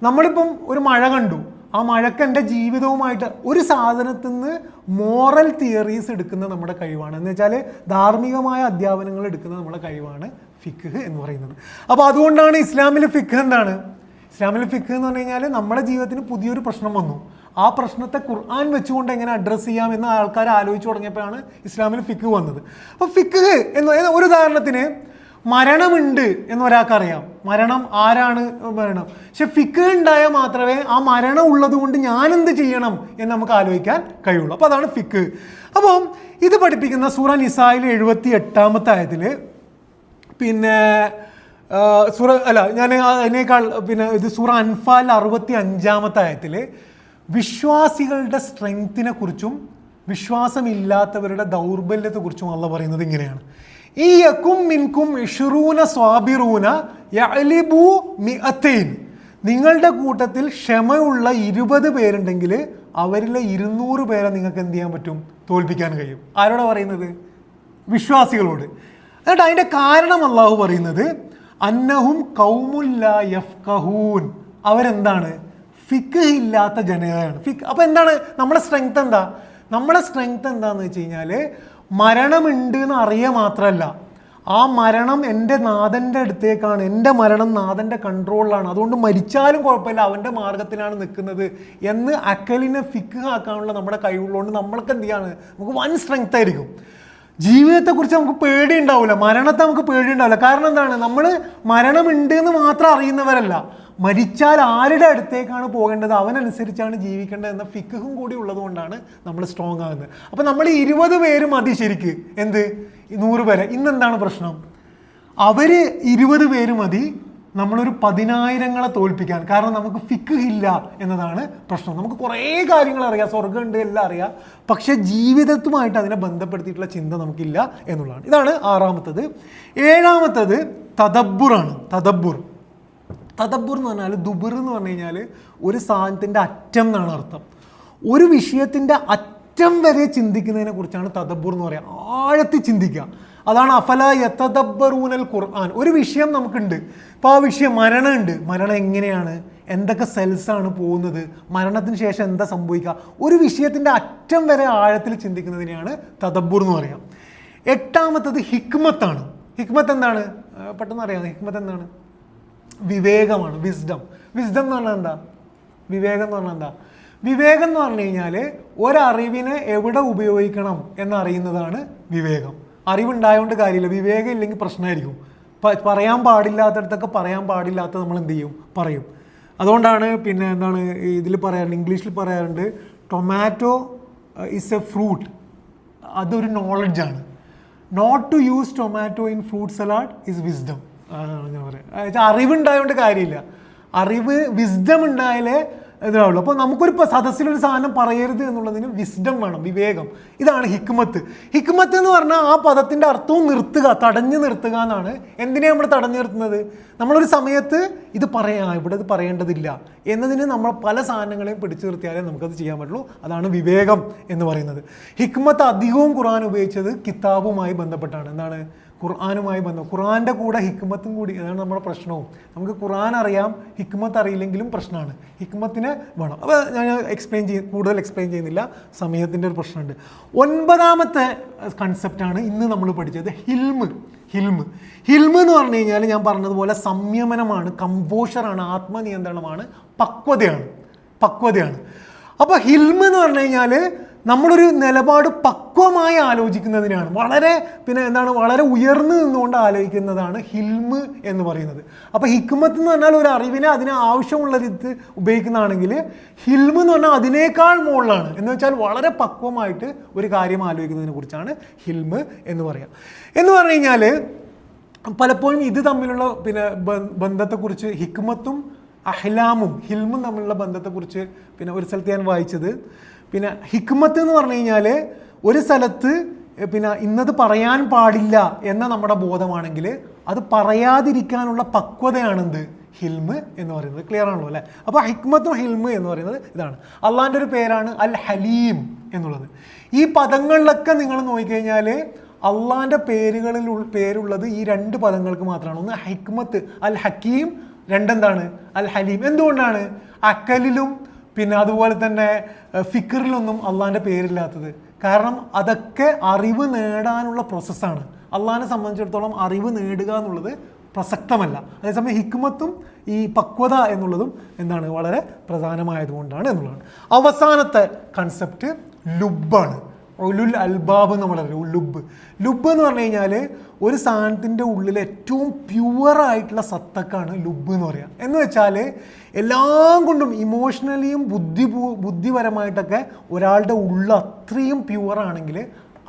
നമ്മളിപ്പം ഒരു മഴ കണ്ടു, ആ മഴക്ക് എൻ്റെ ജീവിതവുമായിട്ട് ഒരു സാധനത്തിൽ നിന്ന് മോറൽ തിയറീസ് എടുക്കുന്ന നമ്മുടെ കഴിവാണ്. എന്ന് വെച്ചാൽ ധാർമ്മികമായ അധ്യാപനങ്ങൾ എടുക്കുന്ന നമ്മുടെ കഴിവാണ് ഫിഖ് എന്ന് പറയുന്നത്. അപ്പോൾ അതുകൊണ്ടാണ് ഇസ്ലാമിൽ ഫിഖ് എന്താണ്? ഇസ്ലാമിൽ ഫിഖ് എന്ന് പറഞ്ഞു കഴിഞ്ഞാൽ നമ്മുടെ ജീവിതത്തിന് പുതിയൊരു പ്രശ്നം വന്നു, ആ പ്രശ്നത്തെ ഖുർആൻ വെച്ചുകൊണ്ട് എങ്ങനെ അഡ്രസ്സ് ചെയ്യാം എന്ന് ആൾക്കാർ ആലോചിച്ച് തുടങ്ങിയപ്പോഴാണ് ഇസ്ലാമിൽ ഫിഖ് വന്നത്. അപ്പോൾ ഫിഖ് എന്ന് ഒരു ഉദാഹരണത്തിന് മരണമുണ്ട് എന്ന് ഒരാൾക്കറിയാം, മരണം ആരാണ് മരണം, പക്ഷെ ഫിഖ് ഉണ്ടായാൽ മാത്രമേ ആ മരണം ഉള്ളത് കൊണ്ട് ഞാനെന്ത് ചെയ്യണം എന്ന് നമുക്ക് ആലോചിക്കാൻ കഴിയുള്ളൂ. അപ്പോൾ അതാണ് ഫിഖ്. അപ്പോൾ ഇത് പഠിപ്പിക്കുന്ന സൂറ നിസായിൽ 78-ാമത്തെ ആയത്തിൽ പിന്നെ ഞാൻ അതിനേക്കാൾ പിന്നെ ഇത് സൂറ അൻഫാൽ 65-ാമത്തെ ആയത്തിൽ വിശ്വാസികളുടെ സ്ട്രെങ്ത്തിനെ കുറിച്ചും വിശ്വാസമില്ലാത്തവരുടെ ദൗർബല്യത്തെക്കുറിച്ചും അള്ളാഹ് പറയുന്നത് ഇങ്ങനെയാണ്: ഈ യകും മിൻകും 20 സ്വാബിറൂന യഅ്ലിബു മിഅത്തൈൻ. നിങ്ങളുടെ കൂട്ടത്തിൽ ക്ഷമയുള്ള 20 പേരുണ്ടെങ്കിൽ അവരിലെ 200 പേരെ നിങ്ങൾക്ക് എന്ത് ചെയ്യാൻ പറ്റും? തോൽപ്പിക്കാൻ കഴിയും. ആരോടാ പറയുന്നത്? വിശ്വാസികളോട്. എന്നിട്ട് അതിൻ്റെ കാരണം അള്ളാഹു പറയുന്നത് അന്നഹും ഖൗമുല്ലാ യഫ്ഖഹൂൻ. അവരെന്താണ്? ഫിഖ് ഇല്ലാത്ത ജനതയാണ്. അപ്പോൾ എന്താണ് നമ്മുടെ സ്ട്രെങ്ത്? നമ്മുടെ സ്ട്രെങ്ത് എന്താണെന്ന് വെച്ച് കഴിഞ്ഞാൽ മരണമുണ്ട് എന്ന് അറിയുക മാത്രമല്ല, ആ മരണം എൻ്റെ നാഥൻ്റെ അടുത്തേക്കാണ്, എൻ്റെ മരണം നാഥൻ്റെ കൺട്രോളിലാണ്, അതുകൊണ്ട് മരിച്ചാലും കുഴപ്പമില്ല, അവൻ്റെ മാർഗത്തിലാണ് നിൽക്കുന്നത് എന്ന് അക്കലിനെ ഫിഖ് ആക്കാനുള്ള നമ്മുടെ കഴിവുള്ളതുകൊണ്ട് നമ്മൾക്ക് എന്ത് ചെയ്യാണ്? നമുക്ക് വൻ സ്ട്രെങ്ത് ആയിരിക്കും. ജീവിതത്തെക്കുറിച്ച് നമുക്ക് പേടി ഉണ്ടാവില്ല, മരണത്തെ നമുക്ക് പേടി ഉണ്ടാവില്ല. കാരണം എന്താണ്? നമ്മൾ മരണമുണ്ട് എന്ന് മാത്രം അറിയുന്നവരല്ല, മരിച്ചാൽ ആരുടെ അടുത്തേക്കാണ് പോകേണ്ടത്, അവനനുസരിച്ചാണ് ജീവിക്കേണ്ടത് എന്ന ഫിഖും കൂടി ഉള്ളത് കൊണ്ടാണ് നമ്മൾ സ്ട്രോങ് ആകുന്നത്. അപ്പോൾ നമ്മൾ 20 പേര് മതി ശരിക്ക്. എന്ത് 100 പേരെ? ഇന്നെന്താണ് പ്രശ്നം? അവർ 20 പേര് മതി നമ്മളൊരു 10,000-ങ്ങളെ തോൽപ്പിക്കാൻ. കാരണം നമുക്ക് ഫിഖ് ഇല്ല എന്നതാണ് പ്രശ്നം. നമുക്ക് കുറേ കാര്യങ്ങൾ അറിയാം, സ്വർഗ്ഗമുണ്ട്, എല്ലാം അറിയാം, പക്ഷെ ജീവിതത്തുമായിട്ട് അതിനെ ബന്ധപ്പെടുത്തിയിട്ടുള്ള ചിന്ത നമുക്കില്ല എന്നുള്ളതാണ്. ഇതാണ് ആറാമത്തത്. ഏഴാമത്തത് തദബ്ബുറാണ്. തദബ്ബുർ എന്ന് പറഞ്ഞാൽ ദുബുർ എന്ന് പറഞ്ഞു കഴിഞ്ഞാൽ ഒരു സാധനത്തിൻ്റെ അറ്റം എന്നാണ് അർത്ഥം. ഒരു വിഷയത്തിൻ്റെ അറ്റം വരെ ചിന്തിക്കുന്നതിനെ കുറിച്ചാണ് തദബ്ബുർ എന്ന് പറയുക. ആഴത്തിൽ ചിന്തിക്കുക. അതാണ് അഫല യതദബ്ബറൂനൽ ഖുർആൻ. ഒരു വിഷയം നമുക്കുണ്ട്, ഇപ്പോൾ ആ വിഷയം മരണമുണ്ട്, മരണം എങ്ങനെയാണ്, എന്തൊക്കെ സെൽസാണ് പോകുന്നത്, മരണത്തിന് ശേഷം എന്താ സംഭവിക്കുക, ഒരു വിഷയത്തിൻ്റെ അറ്റം വരെ ആഴത്തിൽ ചിന്തിക്കുന്നതിനെയാണ് തദബ്ബുർ എന്ന് പറയാം. എട്ടാമത്തത് ഹിക്മത്താണ്. ഹിക്മത്ത് എന്താണ്? പെട്ടെന്ന് അറിയാം. ഹിക്മത്ത് എന്താണ്? വിവേകമാണ്. വിസ്ഡം എന്ന് പറഞ്ഞാൽ എന്താ? വിവേകം എന്ന് പറഞ്ഞാൽ എന്താ? വിവേകം എന്ന് പറഞ്ഞു കഴിഞ്ഞാൽ ഒരറിവിനെ എവിടെ ഉപയോഗിക്കണം എന്നറിയുന്നതാണ് വിവേകം. അറിവുണ്ടായതുകൊണ്ട് കാര്യമില്ല, വിവേകം ഇല്ലെങ്കിൽ പ്രശ്നമായിരിക്കും. പറയാൻ പാടില്ലാത്തടത്തൊക്കെ പറയാൻ പാടില്ലാത്ത നമ്മൾ എന്ത് ചെയ്യും? പറയും. അതുകൊണ്ടാണ് പിന്നെ എന്താണ് ഇതിൽ പറയാറുണ്ട്, ഇംഗ്ലീഷിൽ പറയാറുണ്ട്, ടൊമാറ്റോ ഇസ് എ ഫ്രൂട്ട്. അതൊരു നോളജാണ്. Not to use tomato in fruit salad is wisdom. ഞാൻ പറയാം, അറിവുണ്ടായതുകൊണ്ട് കാര്യമില്ല, വിസ്ഡം ഉണ്ടായാലേ ഇതാവുള്ളൂ. അപ്പോൾ നമുക്കൊരു സദസ്സിലൊരു സാധനം പറയരുത് എന്നുള്ളതിന് വിസ്ഡം വേണം, വിവേകം. ഇതാണ് ഹിക്മത്ത്. ഹിക്മത്ത് എന്ന് പറഞ്ഞാൽ ആ പദത്തിൻ്റെ അർത്ഥവും നിർത്തുക, തടഞ്ഞു നിർത്തുക എന്നാണ്. എന്തിനാണ് നമ്മൾ തടഞ്ഞു നിർത്തുന്നത്? നമ്മളൊരു സമയത്ത് ഇത് പറയാം, ഇവിടെ ഇത് പറയേണ്ടതില്ല എന്നതിന് നമ്മൾ പല സാധനങ്ങളെയും പിടിച്ചു നിർത്തിയാലേ നമുക്കത് ചെയ്യാൻ പറ്റുള്ളൂ. അതാണ് വിവേകം എന്ന് പറയുന്നത്. ഹിക്മത്ത് അധികവും ഖുർആൻ ഉപയോഗിച്ചത് കിതാബുമായി ബന്ധപ്പെട്ടാണ്. എന്താണ്? ഖുർആനുമായി ബന്ധം. ഖുർആൻ്റെ കൂടെ ഹിക്മത്തും കൂടി, അതാണ് നമ്മുടെ പ്രശ്നവും. നമുക്ക് ഖുർആൻ അറിയാം, ഹിക്മത്ത് അറിയില്ലെങ്കിലും പ്രശ്നമാണ്. ഹിക്മത്തിന് വേണം. അപ്പോൾ ഞാൻ കൂടുതൽ എക്സ്പ്ലെയിൻ ചെയ്യുന്നില്ല, സമയത്തിൻ്റെ ഒരു പ്രശ്നമുണ്ട്. 9ാമത്തെ കൺസെപ്റ്റാണ് ഇന്ന് നമ്മൾ പഠിച്ചത്, ഹിൽമ്. ഹിൽമ് എന്ന് പറഞ്ഞു കഴിഞ്ഞാൽ ഞാൻ പറഞ്ഞതുപോലെ സംയമനമാണ്, കമ്പോഷറാണ്, ആത്മനിയന്ത്രണമാണ്, പക്വതയാണ്. അപ്പോൾ ഹിൽമ് എന്ന് പറഞ്ഞു കഴിഞ്ഞാൽ നമ്മളൊരു നിലപാട് പക്വമായി ആലോചിക്കുന്നതിനാണ്, വളരെ ഉയർന്നു നിന്നുകൊണ്ട് ആലോചിക്കുന്നതാണ് ഹിൽമ് എന്ന് പറയുന്നത്. അപ്പോൾ ഹിക്മത്ത് എന്ന് പറഞ്ഞാൽ ഒരു അറിവിനെ അതിന് ആവശ്യമുള്ള രീതി ഉപയോഗിക്കുന്നതാണെങ്കിൽ, ഹിൽമ് എന്ന് പറഞ്ഞാൽ അതിനേക്കാൾ മുകളിലാണ്. എന്ന് വെച്ചാൽ വളരെ പക്വമായിട്ട് ഒരു കാര്യം ആലോചിക്കുന്നതിനെ കുറിച്ചാണ് ഹിൽമ് എന്ന് പറയാം. എന്ന് പറഞ്ഞു കഴിഞ്ഞാൽ പലപ്പോഴും ഇത് തമ്മിലുള്ള ബന്ധത്തെക്കുറിച്ച്, ഹിക്മത്തും അഹ്ലാമും ഹിൽമും തമ്മിലുള്ള ബന്ധത്തെക്കുറിച്ച് ഒരു സ്ഥലത്ത് ഞാൻ വായിച്ചത്, ഹിക്മത്ത് എന്ന് പറഞ്ഞു കഴിഞ്ഞാൽ ഒരു സ്ഥലത്ത് ഇന്നത് പറയാൻ പാടില്ല എന്ന നമ്മുടെ ബോധമാണെങ്കിൽ അത് പറയാതിരിക്കാനുള്ള പക്വതയാണെന്ത് ഹിൽമ് എന്ന് പറയുന്നത്. ക്ലിയർ ആണല്ലോ അല്ലേ? അപ്പോൾ ഹിക്മത്തും ഹിൽമ് എന്ന് പറയുന്നത് ഇതാണ്. അള്ളാൻ്റെ ഒരു പേരാണ് അൽ ഹലീം എന്നുള്ളത്. ഈ പദങ്ങളിലൊക്കെ നിങ്ങൾ നോക്കിക്കഴിഞ്ഞാൽ അള്ളാൻ്റെ പേരുള്ളത് ഈ 2 പദങ്ങൾക്ക് മാത്രമാണ്. ഒന്ന് ഹിക്മത്ത് അൽ ഹക്കീം, രണ്ടെന്താണ് അൽ ഹലീം. എന്തുകൊണ്ടാണ് അക്കലിലും അതുപോലെ തന്നെ ഫിക്കറിലൊന്നും അള്ളാൻ്റെ പേരില്ലാത്തത്? കാരണം അതൊക്കെ അറിവ് നേടാനുള്ള പ്രോസസ്സാണ്. അള്ളാഹിനെ സംബന്ധിച്ചിടത്തോളം അറിവ് നേടുക എന്നുള്ളത് പ്രസക്തമല്ല. അതേസമയം ഹിക്മത്തും ഈ പക്വത എന്നുള്ളതും വളരെ പ്രധാനമായതുകൊണ്ടാണ് എന്നുള്ളതാണ്. അവസാനത്തെ കൺസെപ്റ്റ് ലുബ്ബാണ്. ഉലുൽ അൽബാബ് എന്ന് പറയുന്നത് ലുബ് എന്ന് പറഞ്ഞു കഴിഞ്ഞാൽ ഒരു സാധനത്തിൻ്റെ ഉള്ളിൽ ഏറ്റവും പ്യുവറായിട്ടുള്ള സത്തക്കാണ് ലുബ് എന്ന് പറയുക. എന്ന് വെച്ചാൽ എല്ലാം കൊണ്ടും ഇമോഷണലിയും ബുദ്ധിപരമായിട്ടൊക്കെ ഒരാളുടെ ഉള്ളിൽ അത്രയും പ്യുവറാണെങ്കിൽ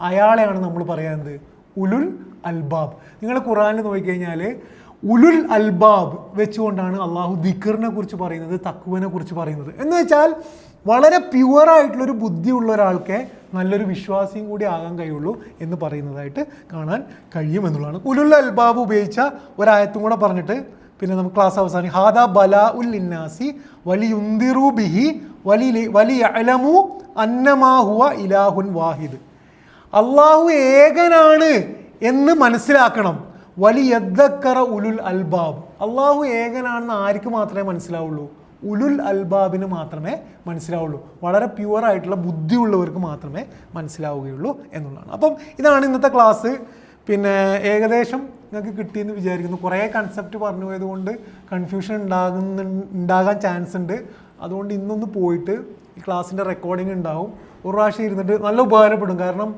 അയാളെയാണ് നമ്മൾ പറയുന്നത് ഉലുൽ അൽബാബ്. നിങ്ങൾ ഖുർആനിൽ നോക്കിക്കഴിഞ്ഞാൽ ഉലുൽ അൽബാബ് വെച്ചുകൊണ്ടാണ് അള്ളാഹു ദിക്റിനെ കുറിച്ച് പറയുന്നത്, തഖ്വനെ കുറിച്ച് പറയുന്നത്. എന്ന് വെച്ചാൽ വളരെ പ്യുവറായിട്ടുള്ളൊരു ബുദ്ധിയുള്ള ഒരാൾക്ക് നല്ലൊരു വിശ്വാസിയും കൂടി ആകാൻ കഴിയുള്ളൂ എന്ന് പറയുന്നതായിട്ട് കാണാൻ കഴിയുമെന്നുള്ളതാണ്. ഉലുൽ അൽബാബ് ഉപയോഗിച്ച ഒരായത്തും കൂടെ പറഞ്ഞിട്ട് നമുക്ക് ക്ലാസ് അവസാനിക്കും. ഹാദാ ബലാ ഉൽ ഇന്നാസി വലിയുന്ദിറു ബിഹി വലിയഅലമു അന്നമാ ഹുവ ഇലാഹുൻ വാഹിദ്. അള്ളാഹു ഏകനാണ് എന്ന് മനസ്സിലാക്കണം. വലിയദ്ദക്കറ ഉലുൽ അൽബാബ്. അള്ളാഹു ഏകനാണെന്ന് ആർക്ക് മാത്രമേ മനസ്സിലാവുള്ളൂ? ഉലുൽ അൽബാബിന് മാത്രമേ മനസ്സിലാവുള്ളൂ. വളരെ പ്യുവറായിട്ടുള്ള ബുദ്ധിയുള്ളവർക്ക് മാത്രമേ മനസ്സിലാവുകയുള്ളൂ എന്നുള്ളതാണ്. അപ്പം ഇതാണ് ഇന്നത്തെ ക്ലാസ്. ഏകദേശം നിങ്ങൾക്ക് കിട്ടിയെന്ന് വിചാരിക്കുന്നു. കുറേ കൺസെപ്റ്റ് പറഞ്ഞു പോയതുകൊണ്ട് കൺഫ്യൂഷൻ ഉണ്ടാകാൻ ചാൻസ് ഉണ്ട്. അതുകൊണ്ട് ഇന്നൊന്ന് പോയിട്ട് ഈ ക്ലാസ്സിൻ്റെ റെക്കോർഡിംഗ് ഉണ്ടാവും. ഒരു പ്രാവശ്യം ഇരുന്നിട്ട് നല്ല ഉപകാരപ്പെടും. കാരണം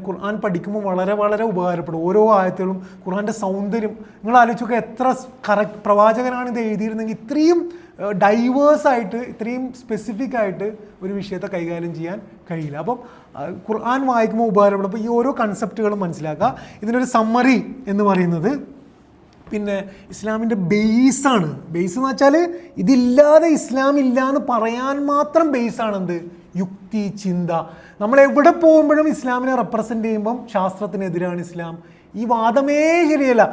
ഖുർആൻ പഠിക്കുമ്പോൾ വളരെ ഉപകാരപ്പെടും. ഓരോ ആയത്തുകളും ഖുർആൻ്റെ സൗന്ദര്യം നിങ്ങൾ ആലോചിച്ചൊക്കെ എത്ര പ്രവാചകനാണ് ഇത് എഴുതിയിരുന്നെങ്കിൽ ഇത്രയും ഡൈവേഴ്സായിട്ട് ഇത്രയും സ്പെസിഫിക് ആയിട്ട് ഒരു വിഷയത്തെ കൈകാര്യം ചെയ്യാൻ കഴിയില്ല. അപ്പം ഖുർആൻ വായിക്കുമ്പോൾ ഉപകാരപ്പെടും. അപ്പോൾ ഈ ഓരോ കൺസെപ്റ്റുകളും മനസ്സിലാക്കുക. ഇതിനൊരു സമ്മറി എന്ന് പറയുന്നത് ഇസ്ലാമിൻ്റെ ബേസാണ്. ബേസ് എന്ന് വെച്ചാൽ ഇതില്ലാതെ ഇസ്ലാം ഇല്ല എന്ന് പറയാൻ മാത്രം ബേസാണെന്ത് യുക്തി, ചിന്ത. നമ്മൾ എവിടെ പോകുമ്പോഴും ഇസ്ലാമിനെ റെപ്രസെൻ്റ് ചെയ്യുമ്പം ശാസ്ത്രത്തിനെതിരാണ് ഇസ്ലാം, ഈ വാദമേ ശരിയല്ല.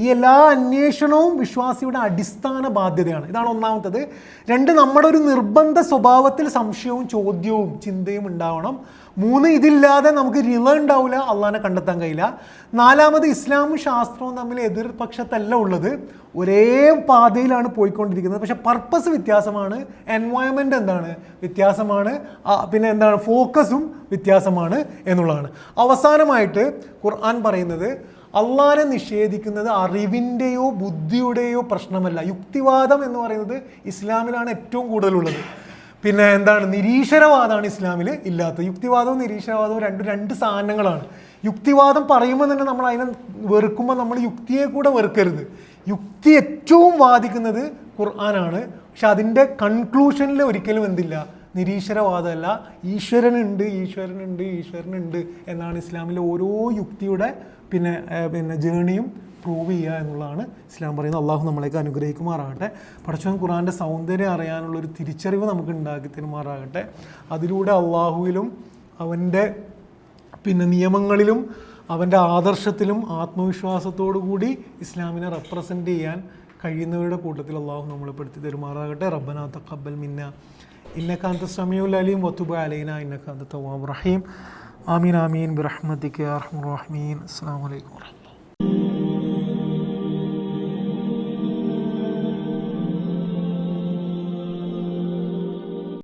ഈ എല്ലാ അന്വേഷണവും വിശ്വാസിയുടെ അടിസ്ഥാന ബാധ്യതയാണ്. ഇതാണ് ഒന്നാമത്തത്. 2, നമ്മുടെ ഒരു നിർബന്ധ സ്വഭാവത്തിൽ സംശയവും ചോദ്യവും ചിന്തയും ഉണ്ടാവണം. 3, ഇതില്ലാതെ നമുക്ക് റിള ഉണ്ടാവില്ല, അള്ളാഹിനെ കണ്ടെത്താൻ കഴിയില്ല. 4, ഇസ്ലാമും ശാസ്ത്രവും തമ്മിൽ എതിർപക്ഷത്തല്ല ഉള്ളത്, ഒരേ പാതയിലാണ് പോയിക്കൊണ്ടിരിക്കുന്നത്. പക്ഷെ പർപ്പസ് വ്യത്യാസമാണ്, എൻവയോൺമെൻറ്റ് വ്യത്യാസമാണ്, ഫോക്കസും വ്യത്യാസമാണ് എന്നുള്ളതാണ്. അവസാനമായിട്ട് ഖുർആൻ പറയുന്നത് അള്ളാഹിനെ നിഷേധിക്കുന്നത് അറിവിൻ്റെയോ ബുദ്ധിയുടെയോ പ്രശ്നമല്ല. യുക്തിവാദം എന്ന് പറയുന്നത് ഇസ്ലാമിലാണ് ഏറ്റവും കൂടുതലുള്ളത്. നിരീശ്വരവാദമാണ് ഇസ്ലാമിൽ ഇല്ലാത്തത്. യുക്തിവാദവും നിരീശ്വരവാദവും രണ്ട് സാധനങ്ങളാണ്. യുക്തിവാദം പറയുമ്പോൾ തന്നെ നമ്മൾ അതിനെ വെറുക്കുമ്പോൾ നമ്മൾ യുക്തിയെ കൂടെ വെറുക്കരുത്. യുക്തി ഏറ്റവും വാദിക്കുന്നത് ഖുർആനാണ്. പക്ഷെ അതിൻ്റെ കൺക്ലൂഷനിൽ ഒരിക്കലും നിരീശ്വരവാദമല്ല. ഈശ്വരനുണ്ട് എന്നാണ് ഇസ്ലാമിലെ ഓരോ യുക്തിയുടെ ജേണിയും പ്രൂവ് ചെയ്യുക എന്നുള്ളതാണ് ഇസ്ലാം പറയുന്നത്. അള്ളാഹു നമ്മളേക്ക് അനുഗ്രഹിക്കുമാറാകട്ടെ. പടച്ചവൻ ഖുർആൻ്റെ സൗന്ദര്യം അറിയാനുള്ളൊരു തിരിച്ചറിവ് നമുക്ക് ഉണ്ടാക്കി തരുമാറാകട്ടെ. അതിലൂടെ അള്ളാഹുവിലും അവൻ്റെ നിയമങ്ങളിലും അവൻ്റെ ആദർശത്തിലും ആത്മവിശ്വാസത്തോടു കൂടി ഇസ്ലാമിനെ റെപ്രസെൻ്റ് ചെയ്യാൻ കഴിയുന്നവരുടെ കൂട്ടത്തിൽ അള്ളാഹു നമ്മളെ പെടുത്തി തരുമാറാകട്ടെ. റബ്ബനാ തഖബ്ബൽ മിന്ന ഇന്നക അൻത സമീഉൽ അലീം വതുബ് അലൈനാ ഇന്നക അൻത തവ്വാബുർ റഹീം. ആമീൻ ആമീൻ ബിറഹ്മതിക യാ അർഹമർ റഹീമീൻ. അസ്സലാമു അലൈക്കും.